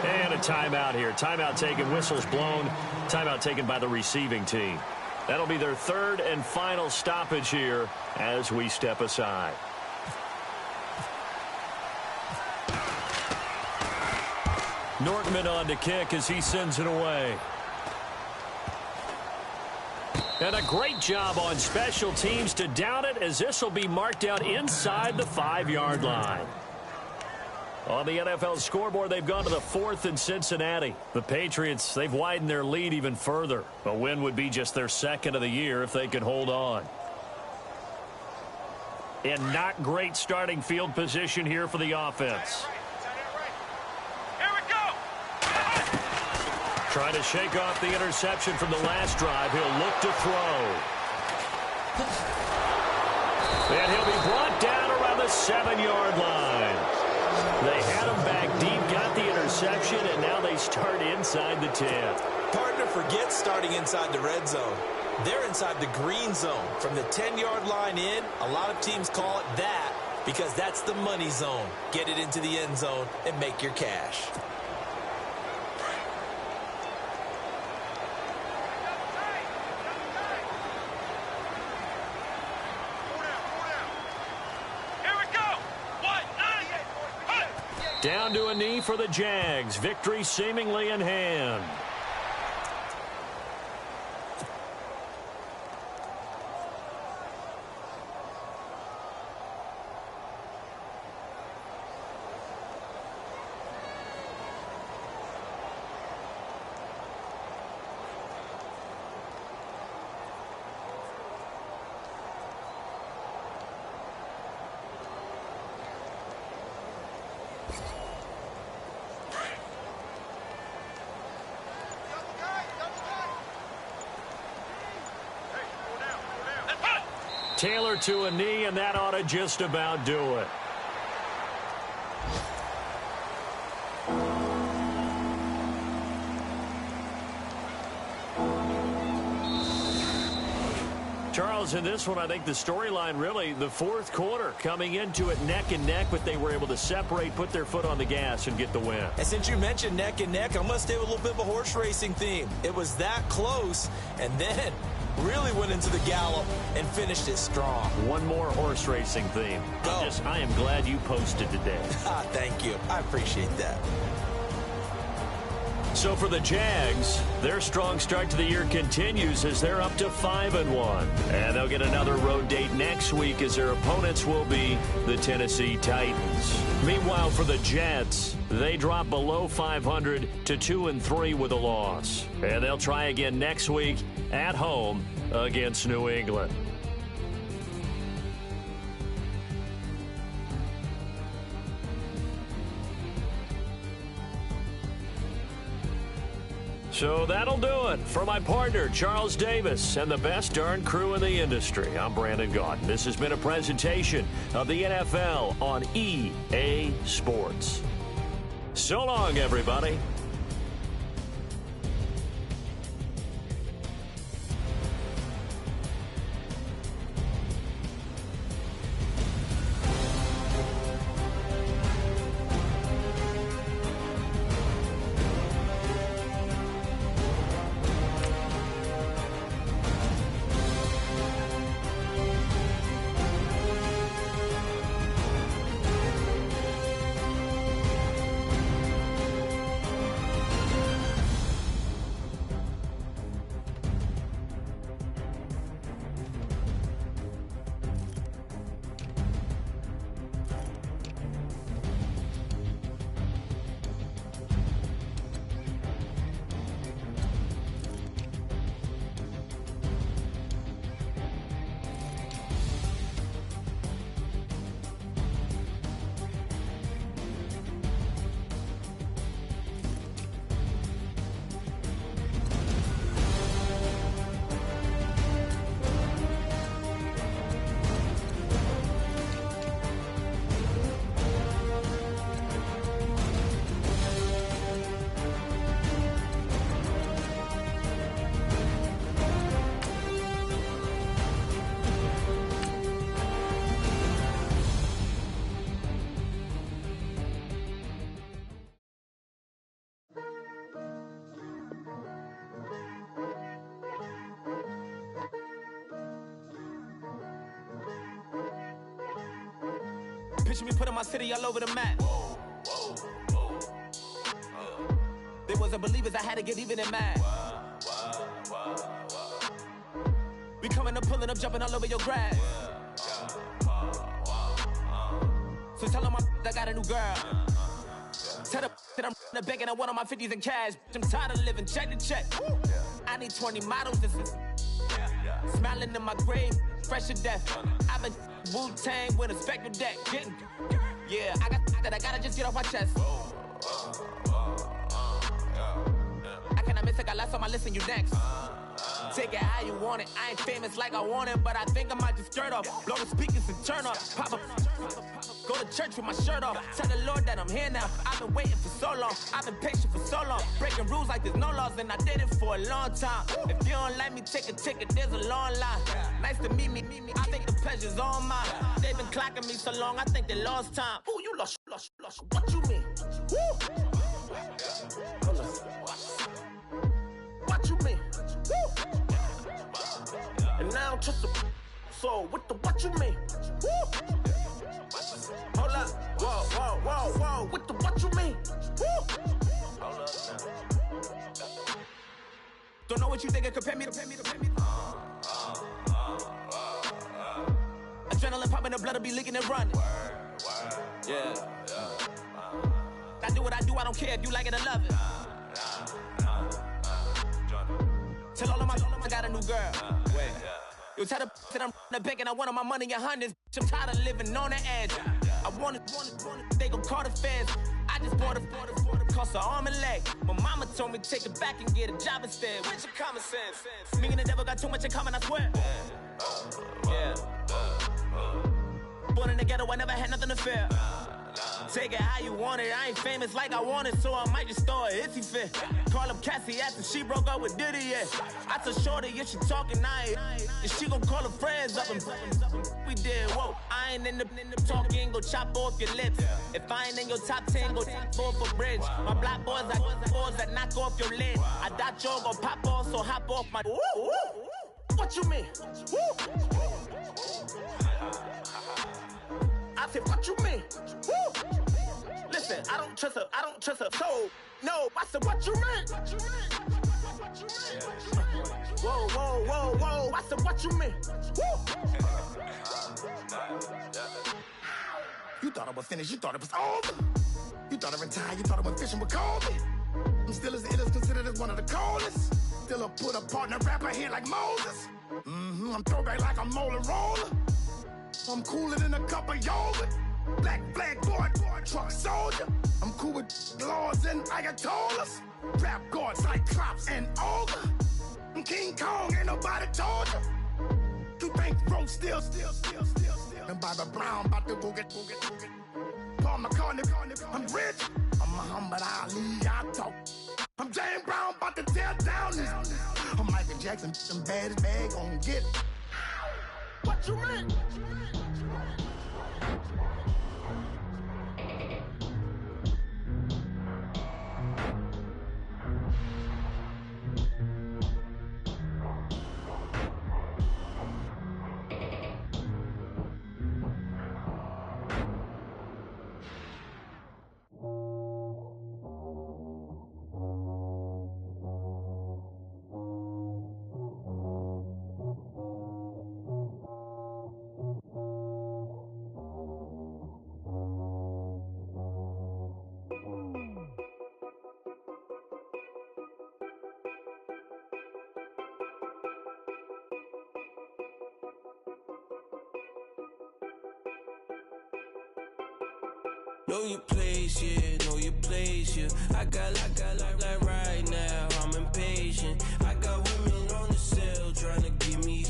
And a timeout here. Timeout taken, whistles blown. Timeout taken by the receiving team. That'll be their 3rd and final stoppage here as we step aside. Nortman on to kick as he sends it away. And a great job on special teams to down it, as this will be marked out inside the 5-yard line. On the NFL scoreboard, they've gone to the 4th in Cincinnati. The Patriots, they've widened their lead even further. A win would be just their 2nd of the year if they could hold on. And not great starting field position here for the offense. Trying to shake off the interception from the last drive. He'll look to throw. And he'll be brought down around the 7-yard line. They had him back deep, got the interception, and now they start inside the 10. Partner forgets starting inside the red zone. They're inside the green zone. From the 10-yard line in, a lot of teams call it that because that's the money zone. Get it into the end zone and make your cash. Down to a knee for the Jags. Victory seemingly in hand. Taylor to a knee, and that ought to just about do it. Charles, in this one, I think the storyline really, the fourth quarter, coming into it neck and neck, but they were able to separate, put their foot on the gas, and get the win. And since you mentioned neck and neck, I'm going to stay with a little bit of a horse racing theme. It was that close, and then really went into the gallop and finished it strong. One more horse racing theme. I am glad you posted today. Thank you. I appreciate that. So for the Jags, their strong start to the year continues as they're up to 5-1. And they'll get another road date next week as their opponents will be the Tennessee Titans. Meanwhile, for the Jets, they drop below 500 to 2-3 with a loss. And they'll try again next week at home against New England. So that'll do it. For my partner, Charles Davis, and the best darn crew in the industry, I'm Brandon Gaudin. This has been a presentation of the NFL on EA Sports. So long, everybody. Picture me putting my city all over the map. They wasn't believers, I had to get even and mad. We coming up, pulling up, jumping all over your grass. So tell them I got a new girl. Tell them that I'm the bank and I want on my 50s in cash. I'm tired of living check to check. I need 20 models, this is smiling in my grave, fresh to death. I've been Wu-Tang with a spectral deck. Yeah, I got that, I gotta just get off my chest. I cannot miss it, got last on my list and you next. Take it how you want it. I ain't famous like I want it, but I think I might just skirt off. Blow the speakers and turn up. Pop up. Go to church with my shirt off. Tell the Lord that I'm here now. I've been waiting for so long. I've been patient for so long. Breaking rules like there's no laws, and I did it for a long time. If you don't like me, take a ticket. There's a long line. Nice to meet me. I think the pleasure's all mine. They've been clocking me so long, I think they lost time. Ooh, you lost. What you mean? Woo! What you mean? Woo! And now I'm just a so what the what you mean? Woo! Hold up, whoa, what the what you mean? Woo! Hold up now. Don't know what you think, compare me to adrenaline popping, the blood will be leaking and running. Yeah. I do what I do, I don't care if you like it or love it. Tell all of my I got a new girl. Wait. You tell the that I'm the bank and I want my money in hundreds. I'm tired of living on the edge. I want it. They gon' call the feds. I just bought a cost an arm and leg. My mama told me take it back and get a job instead. Where's your common sense? Me and the devil got too much in common, I swear. Yeah. Born in the ghetto, I never had nothing to fear. Take it how you want it. I ain't famous like I want it, so I might just throw a hissy fit. Call up Cassie after she broke up with Diddy, yeah. I told Shorty if she talking, and she gon' call her friends up and we did, whoa. I ain't in the talking, go chop off your lips. If I ain't in your top 10, go top 4 for bridge. My black boys like boys that knock off your lid. I thought y'all gon' pop off, so hop off my. What you mean? I said, what you mean? Listen, I don't trust her, so no. I said, what you mean? Whoa. I said, what you mean? You thought it was finished, you thought it was over. You thought it retired, you thought it went fishing with Kobe. I'm still as ill as considered as one of the coldest. Still a put a partner rapper here like Moses. I'm throwback like a molar roller. I'm cooler than a cup of yogurt. Black flag boy, truck soldier. I'm cool with laws and Ayatollahs. Rap god, Cyclops and Ogre. I'm King Kong, ain't nobody told you. You think Rose still. And Bobby Brown about to go get. Paul McCartney, I'm rich. I'm Muhammad Ali, I talk. I'm James Brown, about to tear down this. I'm Michael Jackson, some baddest bag gon' get. What you mean? Know your place, yeah, know your place, yeah. I got like right now, I'm impatient. I got women on the cell trying to give me.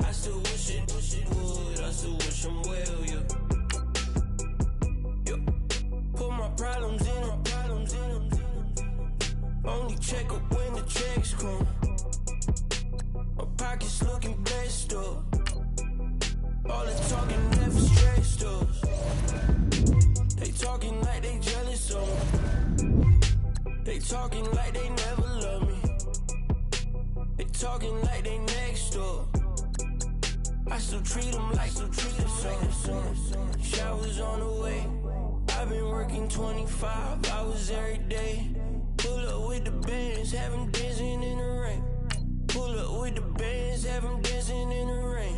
I still wish it would, I still wish I'm well, yeah. Put my problems in. Only check up when the checks come. My pockets looking blessed up. All the talking never stressed up. They talking like they jealous of me. They talking like they never love me. They talking like they next door. I still treat them like so. Showers on the way. I've been working 25 hours every day. Pull up with the bands, have them dancing in the rain. Pull up with the bands, have them dancing in the rain.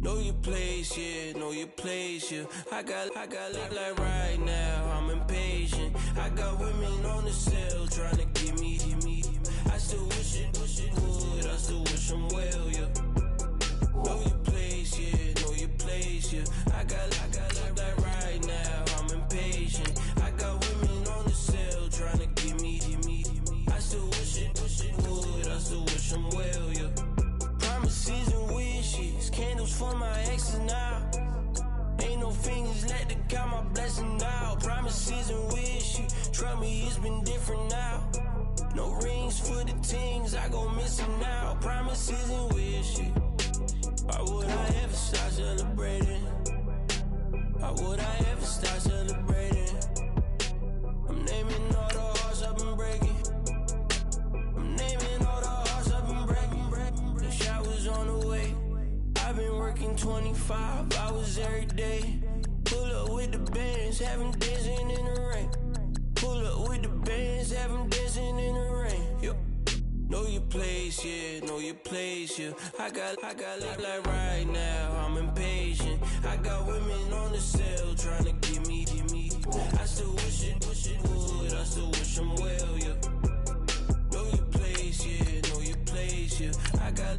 Know your place, yeah, know your place, yeah. I got like right now, I'm impatient. I got women on the cell trying to give me. I still wish it would, I still wish I'm well, yeah. Know your place, yeah, know your place, yeah. I got like right now, I'm impatient. I got women on the cell trying to give me. I still wish it would, I still wish I'm well, yeah. Promises and wishes, candles for my exes now. Ain't no fingers let to count my blessing now. Promises and wishes, trust me, it's been different now. No rings for the things I go missing now. Promises and wishes. Why would I ever start celebrating? Why would I ever start celebrating? I'm naming all the hearts I've been breaking. I'm naming all the hearts I've been breaking. The showers on the way. I've been working 25 hours every day. Pull up with the bands, have them dancing in the rain. Pull up with the bands, have them dancing in the rain. Know your place, yeah, know your place, yeah. I got like right now, I'm impatient. I got women on the cell trying to give me. I still wish it would, I still wish I'm well, yeah. Know your place, yeah, know your place, yeah. I got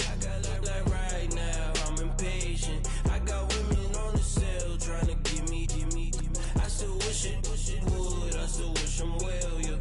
like right now, I'm impatient. I got women on the cell trying to give me. I still wish it would, I still wish I'm well, yeah.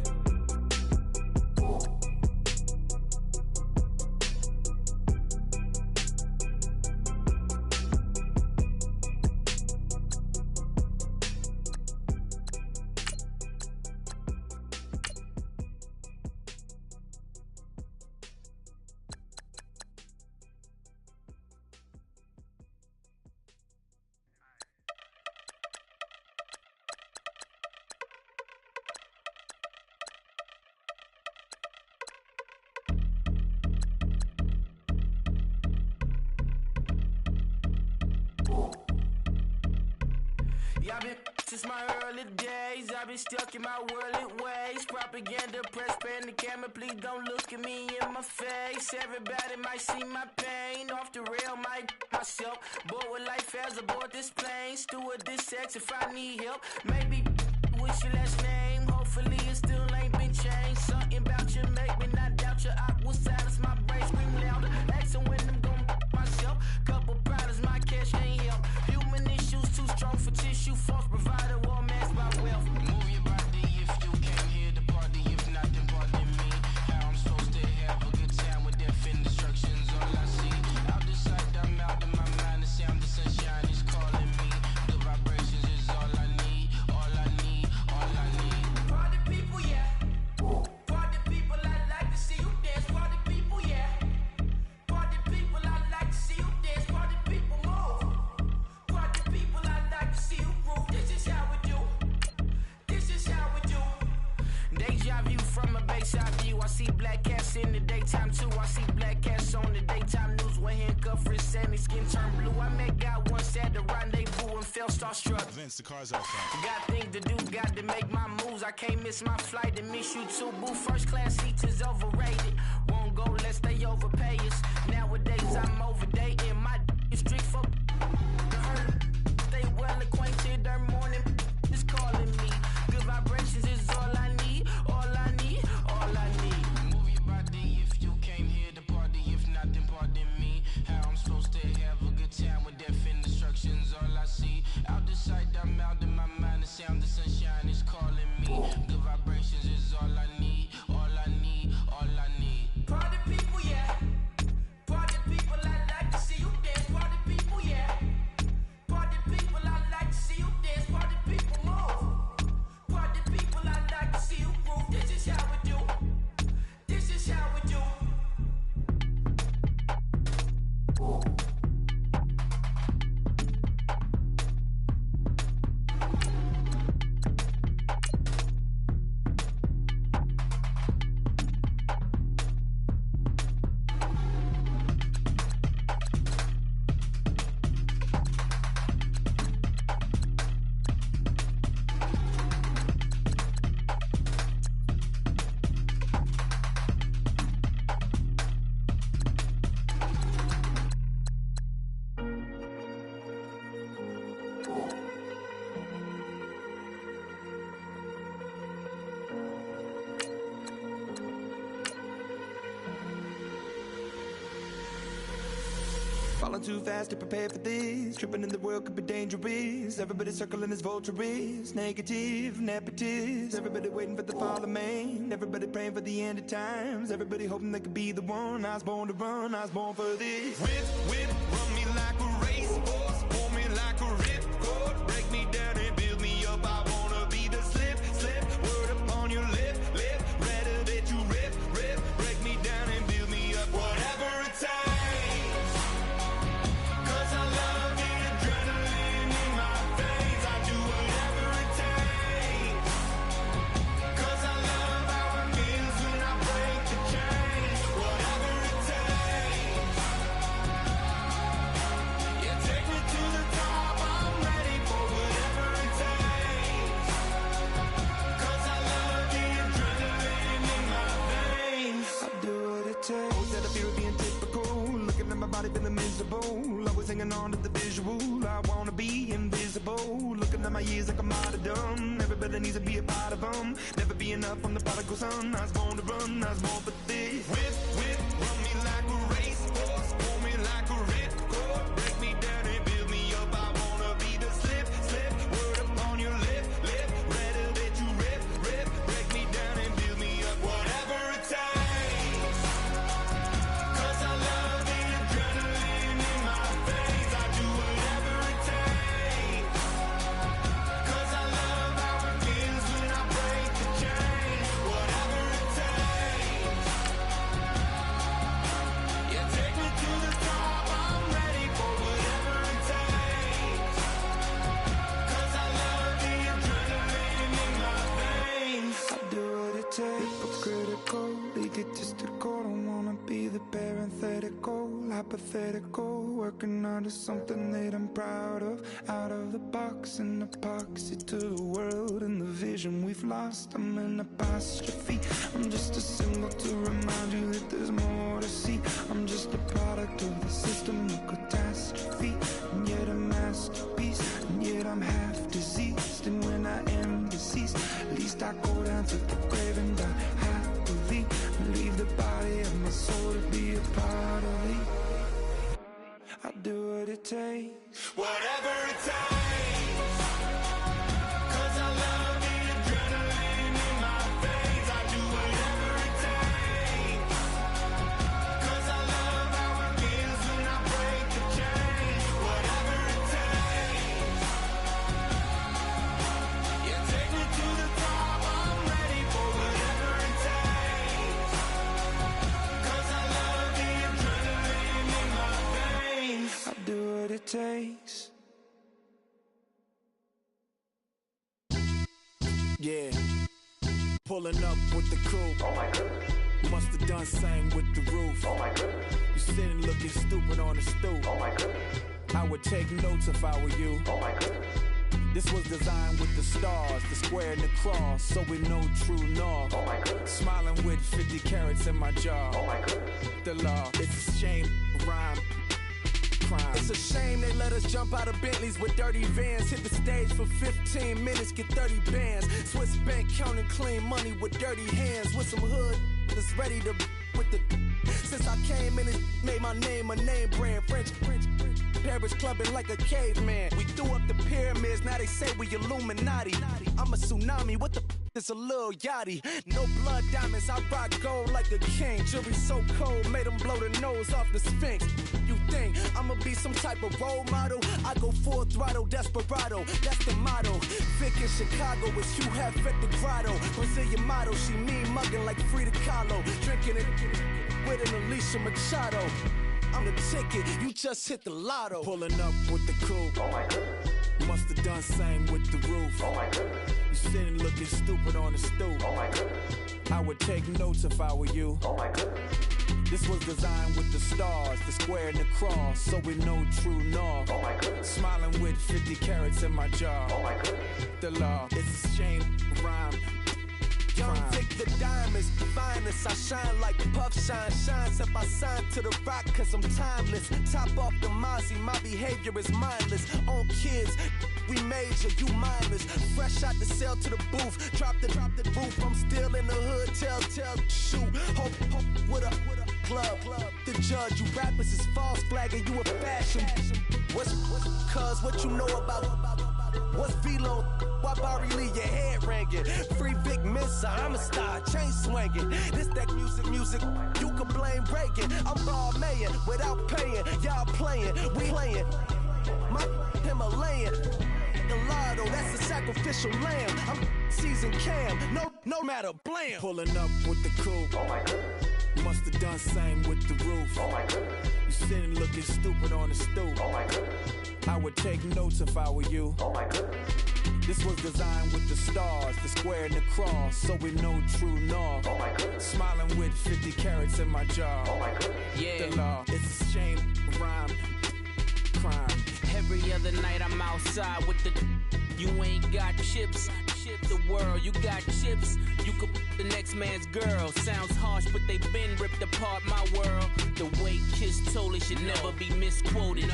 Yeah, I've been since my early days. I've been stuck in my worldly ways. Propaganda, press, pan the camera. Please don't look at me in my face. Everybody might see my pain. Off the rail, might myself. Bored with life as aboard this plane. Steward this sex if I need help. Maybe what's your last name? Hopefully it still ain't been changed. Something about you make me not doubt you. I will silence my brain, scream louder. Asking when I'm gonna myself. Couple problems, my cash ain't help. Human issues too strong for tissue. False provider, war mask by wealth. Move your body if you came here to party. If not, then pardon me. How I'm supposed to have a good time with death and destruction's all I see. Out the sight, I'm out of my mind. The sound, the sunshine is calling me. The vibrations is all I need. All I need, all I need. Party people, yeah. Party people, I like to see you dance. Party people, yeah. Party people, I like to see you dance. Party people, move. Party people, I like to see you groove. This is how we do. This is how we do. Deja view from a bayside view. I see black cats in the daytime too. I see black cats on the daytime news. When handcuffed, wrist and his skin turned blue. I met God once at the rendezvous and felt starstruck. Vince, the car's out front. Got things to do, got to make my moves. I can't miss my flight to miss you too. Boo, first class seats is overrated. Won't go lest they overpay us. Nowadays I'm overdating. My street folk hurt. Stay well acquainted. Their morning is calling me. Good vibrations is all I need. All I need. All I need. Move your body if you came here to party. If not, then pardon me. How I'm supposed to have a good time with death and destruction's all I see. Out the sight, I'm out in my mind. The sound, the sunshine is calling me. Good vibrations is all I need. All I need. All I need. Party people, yeah. Party people, I like to see you dance. Party people, yeah. Party people, I like to see you dance. Party people, move. Party people, I like to see you groove. This is how we do. This is how we do. Falling too fast to prepare for this. Tripping in the world could be dangerous. Everybody circling as vultures. Negative, nepotist. Everybody waiting for the fall of man. Everybody praying for the end of times. Everybody hoping they could be the one. I was born to run, I was born for this. Whip, run me like a racehorse. Pull me like a ripcord. Break me down and build me up. I wanna be the slip. Word upon your lip. Rather that you rip. Break me down and build me up. Whatever it takes. Feeling miserable, always hanging on to the visual. I wanna be invisible. Looking at my years like I'm out of dumb. Everybody needs to be a part of them. Never be enough on the prodigal son. I was born to run, I was born for this. Whip, run me like a racehorse. Pull me like a ripcord. Break me down and build me up. I wanna be the slip. Word upon your lip. Rather that you rip. Break me down and build me up. Whatever it takes. hypocritical, egotistical. Don't wanna be the parenthetical, hypothetical, working onto something that I'm proud of. Out of the box, an epoxy to the world and the vision we've lost. I'm an apostrophe, I'm just a symbol to remind you that there's more to see. I'm just a product of the system of catastrophe, and yet a masterpiece, and yet I'm half diseased. And when I am deceased, at least I go down to the grave and die happily, and leave the body of my soul to be a part of it. I'll do what it takes, whatever it takes, 'cause I love the adrenaline in my veins. I do whatever it takes, 'cause I love how it feels when I break the chains. Whatever it takes, you take me to the top, I'm ready for whatever it takes, 'cause I love the adrenaline in my veins. I'll do what it takes. Yeah, pulling up with the coupe. Oh my goodness. Must have done same with the roof. Oh my goodness. You sitting looking stupid on the stoop. Oh my goodness. I would take notes if I were you. Oh my goodness. This was designed with the stars, the square and the cross, so we know true north. Oh my goodness. Smiling with 50 carats in my jaw. Oh my goodness. The law, it's a shame, rhyme. Crime. It's a shame they let us jump out of Bentleys with dirty vans. Hit the stage for 15 minutes, get 30 bands. Swiss bank counting clean money with dirty hands. With some hood that's ready to with the. Since I came in, it made my name a name brand. French. Paris clubbing like a caveman. We threw up the pyramids, now they say we Illuminati. I'm a tsunami, what the it's a little yachty. No blood diamonds, I rock gold like a king. Jury so cold, made them blow the nose off the Sphinx. You think I'ma be some type of role model? I go full throttle, desperado, that's the motto. Vic in Chicago is Hugh Hef at the grotto. Brazilian model, she mean mugging like Frida Kahlo. Drinking it with an Alicia Machado. I'm the ticket, you just hit the lotto. Pulling up with the coupe. Oh my goodness. Must have done same with the roof. Oh my goodness. You sitting looking stupid on the stoop. Oh my goodness. I would take notes if I were you. Oh my goodness. This was designed with the stars, the square and the cross, so we know true north. Oh my goodness. Smiling with 50 carats in my jaw. Oh my goodness. The law, it's a shame, rhyme. Young Vic the diamonds, the finest. I shine like puff shine, shines up I sign to the rock cause I'm timeless. Top off the Mozzie, my behavior is mindless. On kids, we major, you mindless. Fresh out the cell to the booth, drop the roof. I'm still in the hood, tell, shoot. Hope with a club. The judge, you rappers is false flagging, you a fashion. What's cuz, what you know about? What's Velo? Why Barry leave your head ringing? Free Vic Mensa, I'm a star, chain swinging. This that music, you can blame Reagan. I'm ball mayin' without paying, y'all playing, we playing. My Himalayan, Gallardo, that's a sacrificial lamb. I'm seasoned cam, no matter, blam. Pulling up with the coupe. Oh my goodness. Must have done same with the roof. Oh my goodness. You sitting looking stupid on the stoop. Oh my goodness. I would take notes if I were you. Oh my goodness. This was designed with the stars, the square and the cross, so we know true north. Oh my goodness. Smiling with 50 carats in my jaw. Oh my goodness. Yeah. The law, it's a shame, rhyme, crime. Every other night I'm outside with the. You ain't got chips. The world, you got chips. You could the next man's girl. Sounds harsh, but they been ripped apart my world. The way Kiss told it should never be misquoted.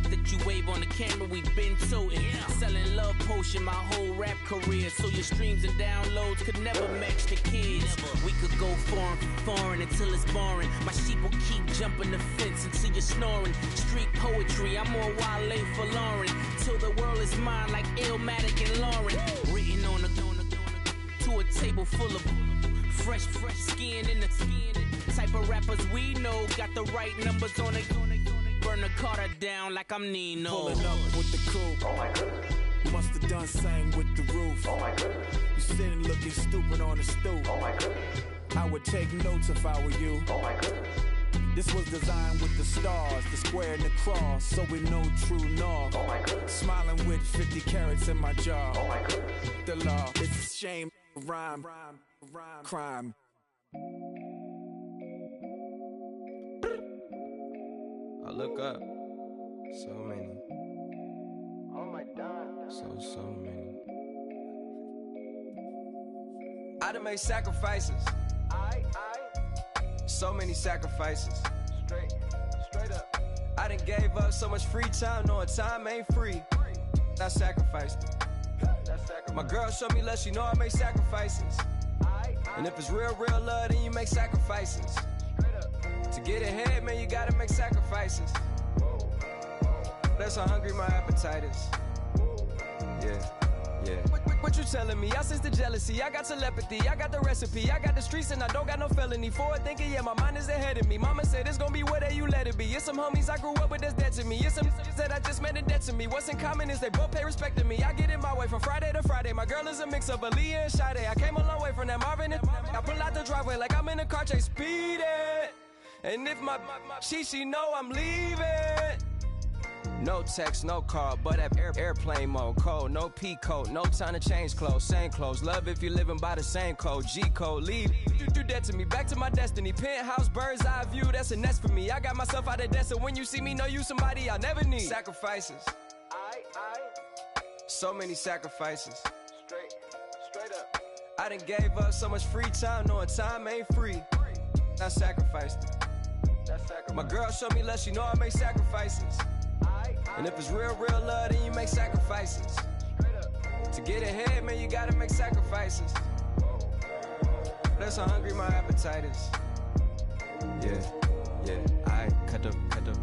The that you wave on the camera, we been toting. Selling love potion my whole rap career, so your streams and downloads could never match the kids. We could go foreign until it's boring. My sheep will keep jumping the fence until you're snoring. Street poetry, I'm more Wale for Lauren. Till the world is mine like Illmatic and Lauren. Written on a to a table full of fresh skin in the type of rappers we know. Got the right numbers on it. Burn the Carter down like I'm Nino. Pulling up with the coupe. Oh my goodness. Must have done same with the roof. Oh my goodness. You sitting looking stupid on the stoop. Oh my goodness. I would take notes if I were you. Oh my goodness. This was designed with the stars, the square and the cross, so we know true north. Oh my goodness. Smiling with 50 carats in my jaw. Oh my goodness. The law, it's a shame, rhyme, crime. I look up. So many. Oh my God. So many. I done made sacrifices. So many sacrifices. Straight up. I done gave up so much free time, knowing time ain't free. I sacrificed it. My girl showed me love, she know I make sacrifices. And if it's real love, then you make sacrifices. To get ahead, man, you gotta make sacrifices. That's how hungry my appetite is. Yeah. What you telling me? I sense the jealousy, I got telepathy, I got the recipe, I got the streets and I don't got no felony. Forward thinking, yeah, my mind is ahead of me. Mama said it's gonna be whatever you let it be. It's some homies I grew up with that's dead to me. It's some that I just met in debt to me. What's in common is they both pay respect to me. I get it my way from Friday to Friday. My girl is a mix of Aaliyah and Sade. I came a long way from that Marvin and I pull out the driveway like I'm in a car chase speeding. And if my she know I'm leaving. No text, no call, but at airplane mode. Cold, no P code, no time to change clothes. Same clothes, love if you're living by the same code. G code, leave. You do that to me, back to my destiny. Penthouse, bird's eye view, that's a nest for me. I got myself out of debt, so when you see me, know you somebody I never need. Sacrifices. So many sacrifices. Straight up. I done gave up so much free time, knowing time ain't free. I sacrificed it. My girl showed me love, she know I make sacrifices. And if it's real love, then you make sacrifices. To get ahead, man, you gotta make sacrifices. That's how hungry my appetite is. Yeah. I cut the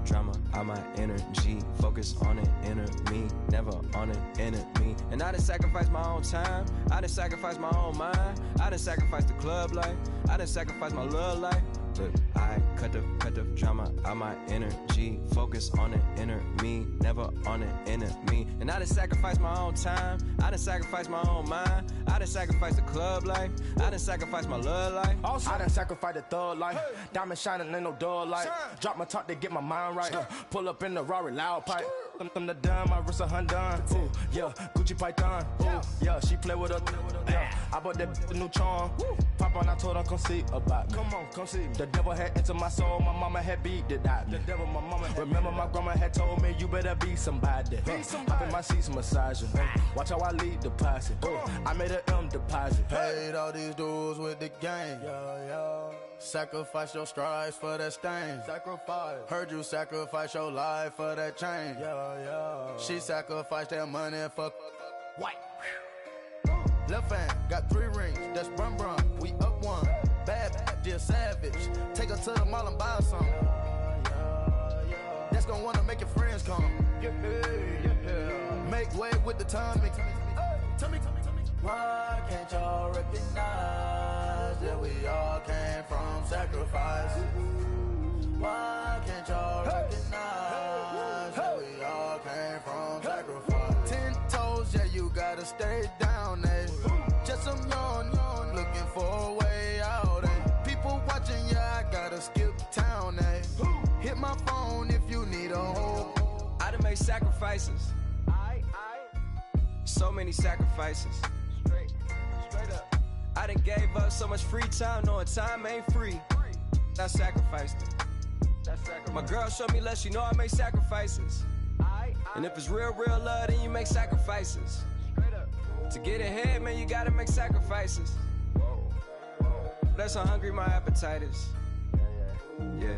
drama out my energy. Focus on an inner me, never on an enemy. And I done sacrificed my own time. I done sacrificed my own mind. I done sacrificed the club life. I done sacrificed my love life. But I cut the drama out my energy. Focus on an inner me, never on an enemy. And I done sacrificed my own time. I done sacrificed my own mind. I done sacrificed the club life. I done sacrificed my love life. I done sacrificed the thug life. Diamond shining, ain't no dull light. Drop my top to get my mind right. Pull up in the Rari loud pipe. Them the dime, my wrist a Hyundai. Ooh, yeah, Gucci Python. Ooh, yeah, she play with her. Yeah, I bought that new charm. Pop on, I told her come see about me. Come on, come see me. The devil had entered my soul, my mama had beat it out me. The devil, my mama had remember my grandma had told me you better be somebody. Hop in my seats massaging. Watch how I lead the posse. I made an M deposit. Paid all these dues with the game. Sacrifice your strides for that stain. Sacrifice. Heard you sacrifice your life for that change. She sacrificed that money for white. Left hand got 3 rings. That's brum. We up one. Bad, dear savage. Take her to the mall and buy some. That's gonna wanna make your friends come. Make way with the timing. Tell me. Why can't y'all recognize that we all came from sacrifice? Why can't y'all recognize that we all came from sacrifice? 10 toes, yeah, you gotta stay down, eh? Just some yawn, looking for a way out, eh? People watching, yeah, I gotta skip town, eh? Hit my phone if you need a hold. I done made sacrifices. So many sacrifices. Straight up. I done gave up so much free time, knowing time ain't free. I sacrificed it. My girl showed me love, she know I make sacrifices. And if it's real love, then you make sacrifices. To get ahead, man, you gotta make sacrifices. That's how hungry my appetite is. Yeah.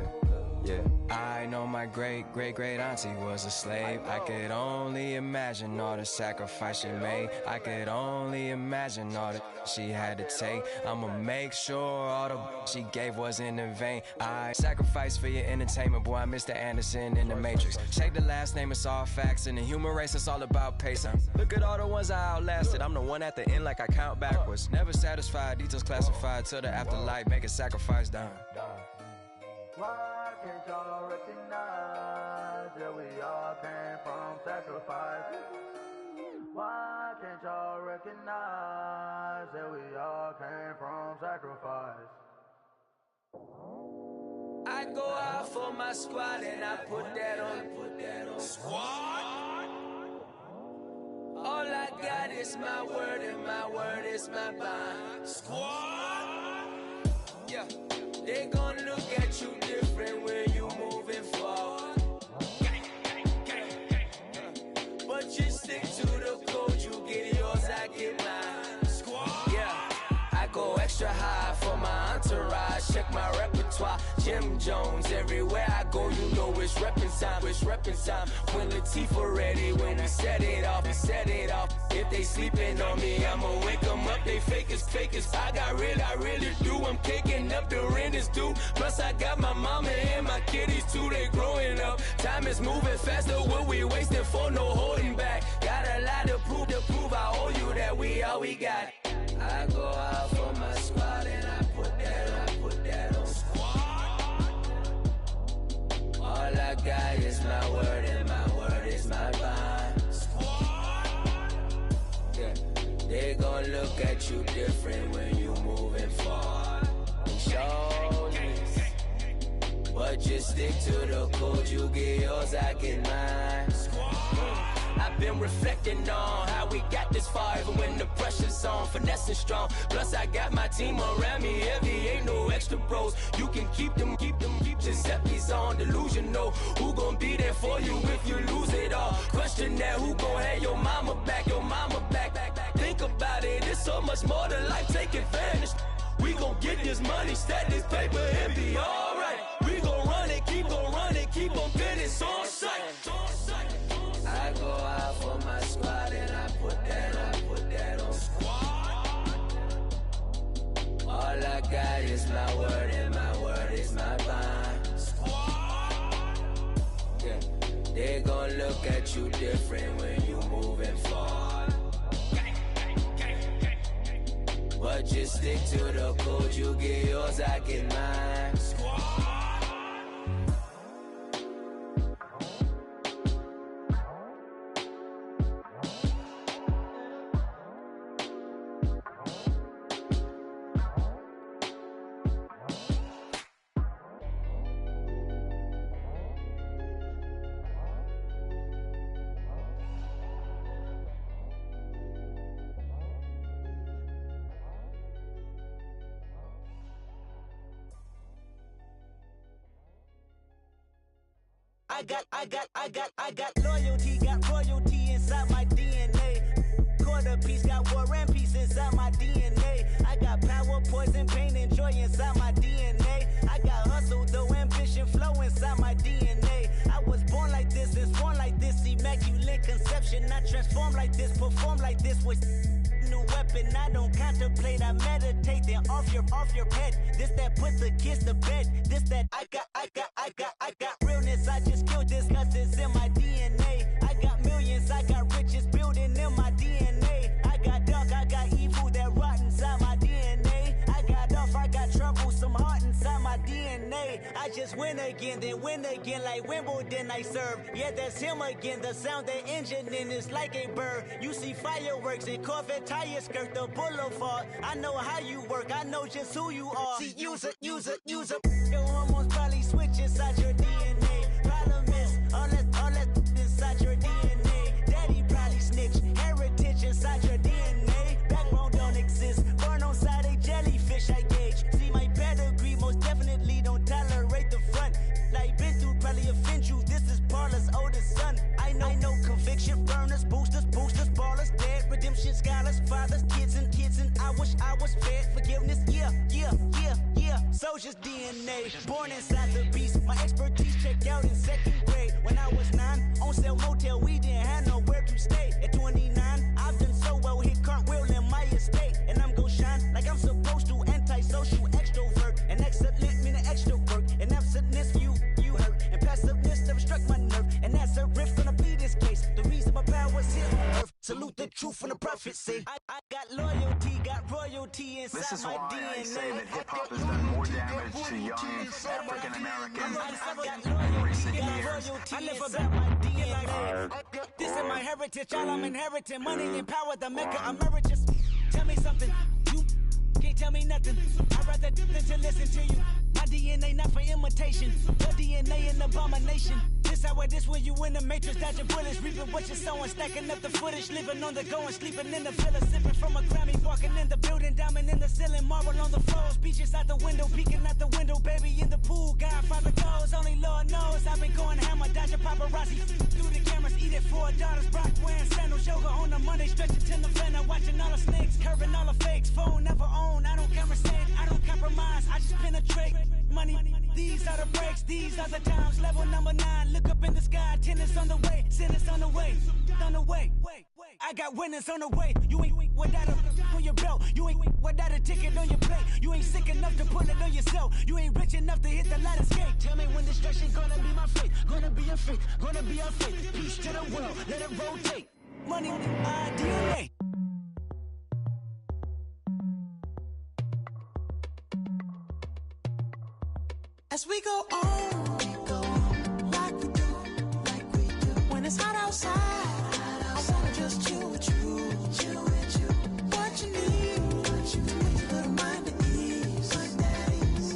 I know my great auntie was a slave. I could only imagine all the sacrifice she made. I could only imagine all that she had to take. I'ma make sure all the she gave wasn't in vain. I sacrificed for your entertainment, boy. I'm Mr. Anderson in the Matrix. Check the last name, it's all facts. In the human race, it's all about pace. Look at all the ones I outlasted. I'm the one at the end like I count backwards. Never satisfied, details classified till the afterlife. Make a sacrifice down. Why can't y'all recognize that we all came from sacrifice? Why can't y'all recognize that we all came from sacrifice? I go out for my squad and I put that on. Squad? All I got is my word and my word is my bond. Squad? Yeah. They gon' look at you different when you moving forward. But you stick to the code, you get yours, I get mine. Squad. Yeah, I go extra high for my entourage. Check my repertoire, Jim Jones. Everywhere I go, you know it's reppin' time. It's reppin' time. When Latifah ready, when we set it off, we set it off. If they sleeping on me, I'ma wake them up. They fakers. I really do. I'm kicking up, the rent is due. Plus I got my mama and my kiddies too. They growing up. Time is moving faster. What we wasting for? No holding back. Got a lot to prove. I owe you that we all we got. I go out for my squad and I put that on squad. All I got is my word and my word is my bond. Squad. Yeah, they gon' look at you different when you moving forward. And show this, but just stick to the code. You get yours, I get mine. I've been reflecting on how we got this far, even when the pressure's on, finessing strong. Plus I got my team around me heavy, ain't no extra bros. You can keep them, Giuseppe's on delusional. Who gon' be there for you if you lose it all? Question that, who gon' have your mama back, Think about it, it's so much more to life, take advantage. We gon' get this money, stack this paper and be alright. We gon' run it, keep on finish on sight. I go out for my squad and I put that on squad. All I got is my word and my word is my bond. Squad. Yeah, they gon' look at you different when you moving forward. But just stick to the code, you get yours, I get mine. Squad. I got loyalty, got royalty inside my DNA. Quarter piece, got war and peace inside my DNA. I got power, poison, pain, and joy inside my DNA. I got hustle, though, ambition, flow inside my DNA. I was born like this and sworn like this, immaculate conception. I transform like this, perform like this with new weapon. I don't contemplate, I meditate, then off your head. This that put the kids to bed. This that I got realness. I just killed this cause it's in my DNA. I got millions, I got riches building in my DNA. I got dark, I got evil that rot inside my DNA. I got off, I got trouble, some heart inside my DNA. I just win again, then win again like Wimbledon I serve. Yeah, that's him again, the sound the engine in is like a bird. You see fireworks and Corvette tires skirt the boulevard. I know how you work, I know just who you are. See, use it. Your hormones probably switch inside your DNA. Problem is, all that inside your DNA. Daddy probably snitch, heritage inside your DNA. Backbone don't exist, born on side a jellyfish I gauge. See my pedigree, most definitely don't tolerate the front. Like been through, probably offend you, this is Paula's oldest son. I know conviction, burners, boosters, ballers, dead, redemption, scholars, fathers, kids and I wish I was fed forgiveness, yeah. Soldier's DNA, born inside the beast. My expertise checked out in second grade. When I was 9, on sale motel, we didn't have nowhere to stay. At 29, I've done so well, hit cartwheel in my estate. And I'm gon' shine like I'm supposed to, antisocial extrovert. And excellent meaning extra work. And absentness, you hurt. And passiveness never struck my nerve. And that's a riff gonna be this case. The reason my power's here on earth. Salute the truth from the prophecy. I got loyalty, got royalty inside this is my why DNA. I say that hip-hop has done more damage to young African-Americans in recent years. I live about my DNA. This is my heritage, all I'm inheriting. Money and power, the Mecca emeritus. Tell me something, you can't tell me nothing. I'd rather do than to listen to you. My DNA not for imitation, your DNA an abomination. This how it is when you in the matrix, dodging bullets, reaping what you're sowing, stacking up the footage, living on the go and sleeping in the villa, sipping from a Grammy, walking in the building, diamond in the ceiling, marble on the floors, beaches out the window, peeking out the window, pool, Godfather goes, only Lord knows. I've been going hammer, dodging paparazzi through the cameras. Eat it 4 daughters, Brock wearing sandals. Yoga on the Monday, stretching to November. Watching all the snakes, curving all the fakes. Phone never own, I don't conversate, I don't compromise. I just penetrate money. These are the breaks, these are the times. Level number 9, look up in the sky. Tennis on the way, sinners on the way, on the way. I got winners on the way. You ain't without a on your belt. You ain't without a ticket on your plate. You ain't sick enough to put it on yourself. You ain't rich enough to hit the ladder skate. Tell me when destruction gonna be my fate. Gonna be a fate, gonna be our fate. Peace to the world, let it rotate. Money, DNA. As we go on, like we do. When it's hot outside, I wanna just chill with you. What you need, to make your little mind at ease.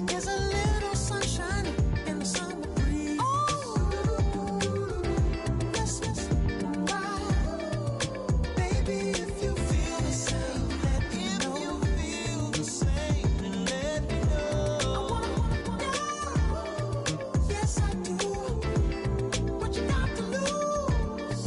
There's a little sunshine in the summer breeze. Oh, yes, right. Baby, if you feel the same, let me know. You feel the same, and let me know. Yes, I do. What you got to lose?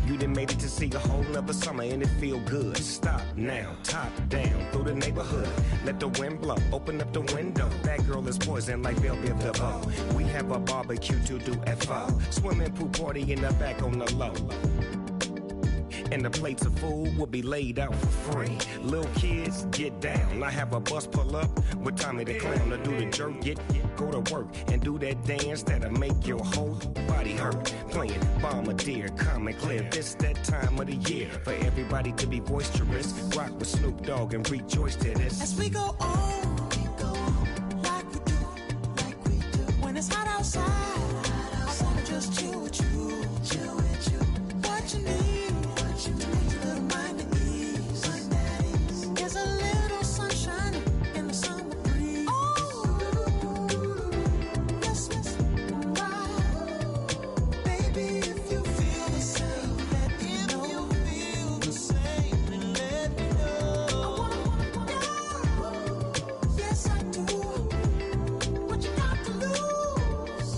You done made it to see a whole nother summer and it feel good. Stop now, top down through the neighborhood. Let the wind blow, open up the window. That girl is poison like Belleville the bow. We have a barbecue to do at 4. Swimming pool party in the back on the low. And the plates of food will be laid out for free. Little kids, get down. I have a bus pull up with Tommy the Clown to do the jerk, go to work and do that dance that'll make your whole body hurt. Playing Bombardier, Common Clear. This that time of the year for everybody to be boisterous. Rock with Snoop Dogg and rejoice to this. As we go on, like we do. When it's hot outside, I wanna just chill with you. What you need, to make your little mind at ease. There's a little sunshine in the summer breeze. Oh, yes, right. Baby, if you feel the same, let me know. You feel the same, and let me know. Yes, I do. What you got to lose?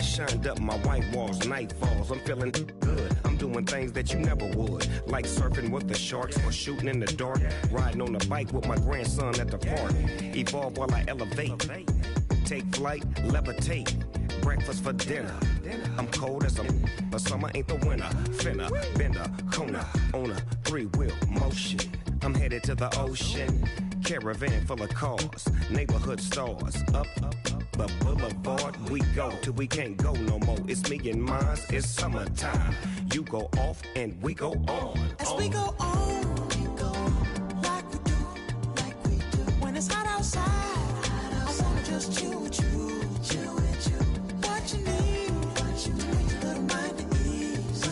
Shined up my white walls, night falls. I'm feeling good. I'm doing things that you never would, like surfing with the sharks or shooting in the dark. Riding on a bike with my grandson at the park. Evolve while I elevate. Take flight, levitate. Breakfast for dinner. I'm cold as but summer ain't the winter. Finna, bender, Kona, on a 3-wheel motion. I'm headed to the ocean. Caravan full of cars, neighborhood stars. Up the boulevard we go till we can't go no more. It's me and mine, it's summertime. You go off and we go on. As we go on, like we do. When it's hot outside, I wanna just chill with you. What you need, to make your little mind at ease.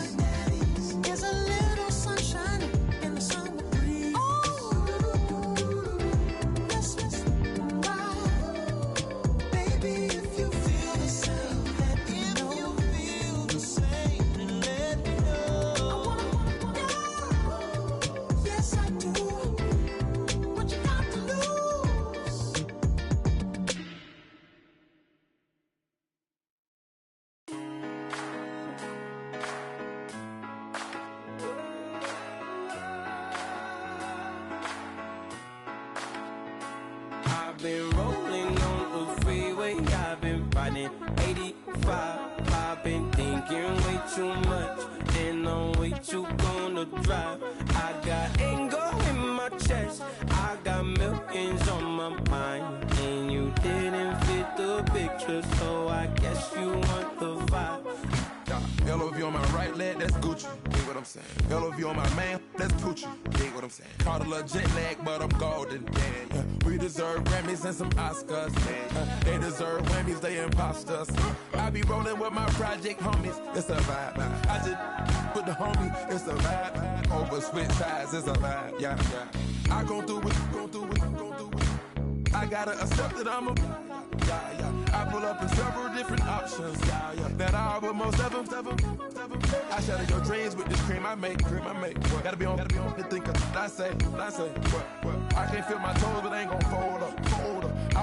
There's a little sunshine in the summer breeze. Oh, yes, right. Baby, if you feel the same, let me know. You feel the same, and let me know. Yes, I do. What you got to lose? I've been rolling on the freeway, I've been riding 85. I've been thinking way too much, and I'm way too gonna drive. I got anger in my chest, I got millions on my mind, and you didn't fit the picture, so I guess you want the vibe. LOV on my right leg, that's Gucci. Dig what I'm saying? LOV on my man, that's Poochie. Dig what I'm saying? Caught a little jet lag, but I'm golden. Yeah. We deserve Grammys and some Oscars. They deserve Whammies, they imposters. I be rolling with my project homies, it's a vibe. I just put the homie, it's a vibe. Over switch sides, it's a vibe. Yeah. I gon' do it, gon' do it, gon' do it. I gotta accept that I'm a. I pull up in several different options. That I but most of them. I shatter your dreams with this cream I make. Gotta be on the thinker. I say. What? I can't feel my toes, but I ain't gon' fold up.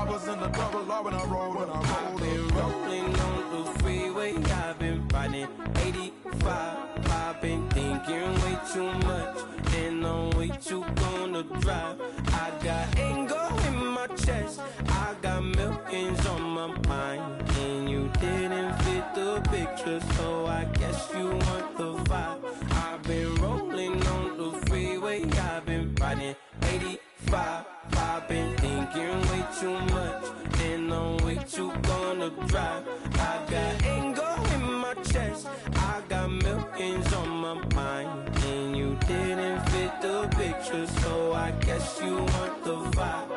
was in the double R when I rolled. I've been rolling on the freeway. I've been riding 85. I've been thinking way too much, and I'm way too gonna drive. I got anger in my chest. I got millions on my mind, and you didn't fit the picture, so I guess you want the vibe. I've been rolling on the freeway. I've been riding 85. I've been thinking way too much, and I'm way too gonna drive. I got anger in my chest. I got millions on my mind, and you didn't fit the picture, so I guess you want the vibe.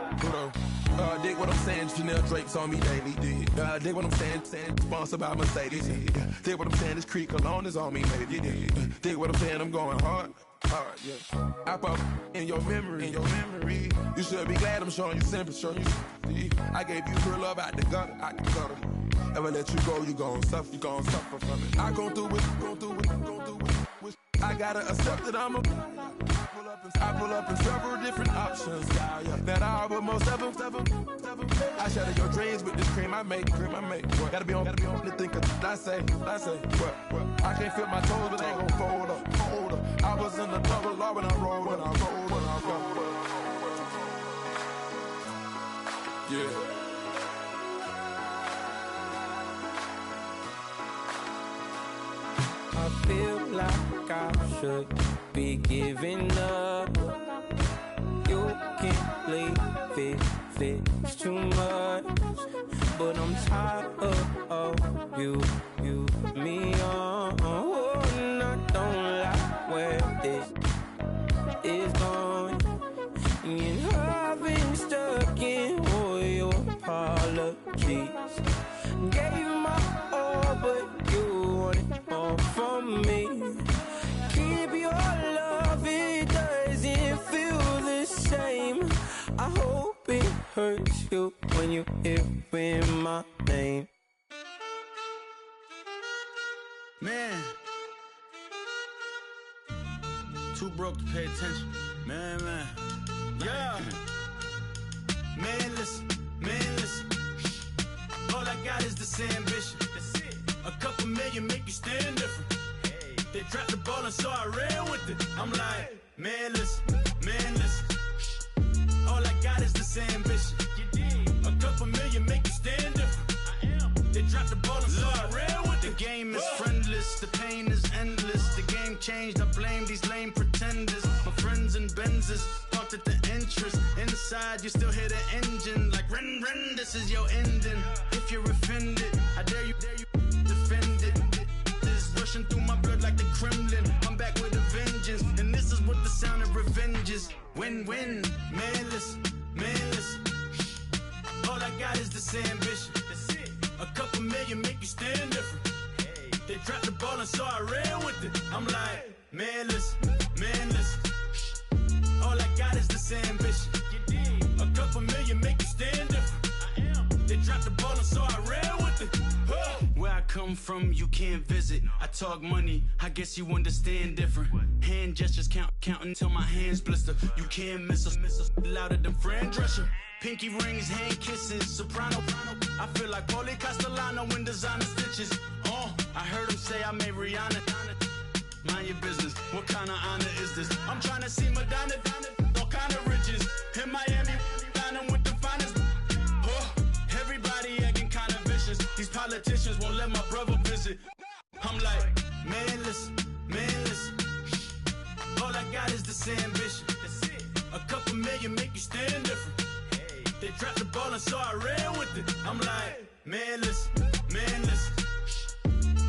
Dig what I'm saying, Chanel drapes on me daily. Dig what I'm saying, sponsored by Mercedes. Dig what I'm saying, this Creek alone is on me, baby. Dig what I'm saying, I'm going hard, yeah. I pop in your memory, You should be glad I'm showing you sympathy, I gave you real love out the gutter, Ever let you go, you gon' suffer, from it. I gon' do it, I gotta accept that I'm a I pull up in several different options, yeah. That I but most of them. I shatter your dreams with this cream I make. Gotta be on the think of I say. What? I can't feel my toes, but they gon' fold up. I was in the double R when I rolled. Yeah. I feel like I should be giving up. You can't leave it's too much. But I'm tired of you, me on. And I don't like where this is going. And I've been stuck in all your apologies. Gave my all, but you wanted more from me. Keep your love, it doesn't feel the same. I hope it hurts you when you hear my name. Man, too broke to pay attention. Man. Yeah. Man, listen. All I got is this ambition. A couple million make you stand different. They dropped the ball and so I ran with it. I'm like, man, listen. All I got is this ambition. A couple million make you stand different. They dropped the ball and so I ran with it. The game is friendless, the pain is endless. The game changed, I blame these lame pretenders. My friends and Benzes parked at the entrance. Inside, you still hear the engine. Like, ren, this is your ending. If you're offended, I dare you defend it. This is rushing through my blood like the Kremlin. I'm back with a vengeance, and this is what the sound of revenge is. Win-win, man, listen. All I got is this ambition. A couple million make you stand different. They dropped the ball and so I ran with it. I'm like, man, listen. All I got is this ambition. A couple million make you stand different. They dropped the ball and so I ran with it. Where I come from, you can't visit. I talk money, I guess you understand different. Hand gestures count until my hands blister. You can't miss us louder than Fran Drescher. Pinky rings, hand kisses, soprano. I feel like Paulie Castellano in designer stitches. I heard him say I made Rihanna. Mind your business, what kind of honor is this? I'm trying to see Madonna, all kind of riches. In Miami, dining with the finest. Everybody acting kind of vicious. These politicians won't let my brother visit. I'm like, man, listen. All I got is this ambition. A couple million make you stand different. They dropped the ball and so I ran with it. I'm like, man, listen.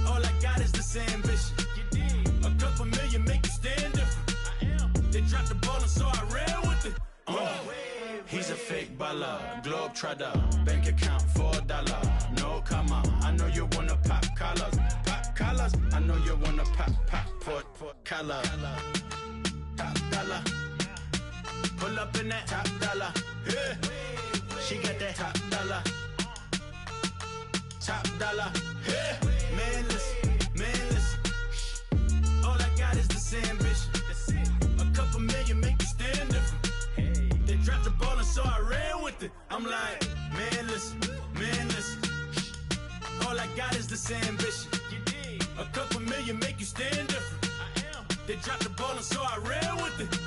All I got is this ambition. A couple million make you stand different. They dropped the ball and so I ran with it. He's a fake baller, globe trotter, bank account $4. No comma, I know you wanna pop collars. I know you wanna pop collar. Top dollar, pull up in that top dollar. Yeah. She got that top dollar. Yeah. Man, listen. All I got is this ambition. A couple million make you stand different. They dropped the ball and so I ran with it. I'm like, man, got is this ambition. A couple million make you stand different. I am. They dropped the ball and so I ran with it.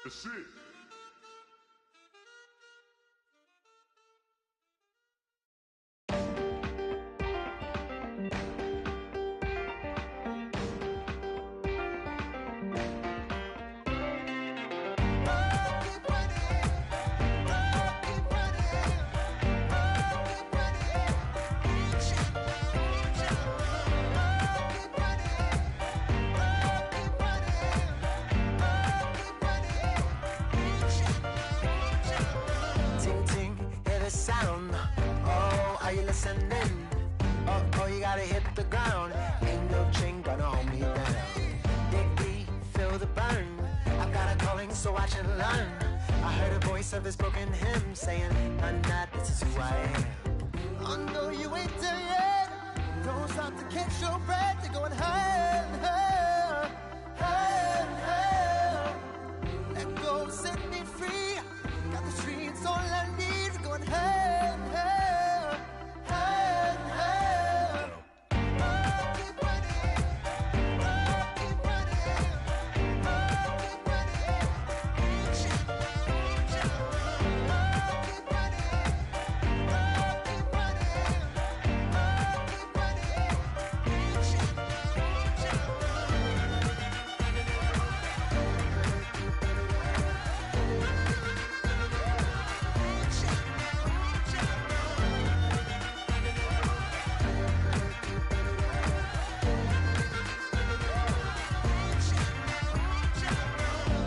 That's it. Oh, you gotta hit the ground. Ain't no chain gonna hold me down. Dig deep, feel the burn. I've got a calling, so watch and learn. I heard a voice of his broken hymn saying, "I'm not, this is who I am." I know you ain't there yet. Don't stop to catch your breath. You're going higher and higher, higher and higher. Let go, set me free. Got the streets, all I need. Going higher and higher, higher and higher. Oh, keep running. Oh, keep running. Oh, keep running. Reach out, reach out. Oh, keep running. Oh, keep running. Oh, keep running. Reach out, reach out.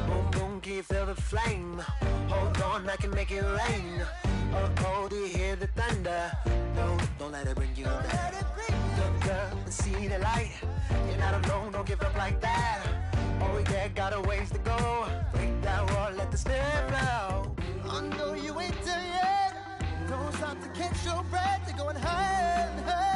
Boom, boom, can you feel the flame? Hold on, I can make it rain. Oh, do you hear the thunder? No, don't let it bring you down. Look up and see the light. You're not alone, don't give up like that. Oh, yeah, got a ways to go. Break that wall, let the spirit flow. I know you ain't there yet. Don't stop to catch your breath. You're going higher and higher.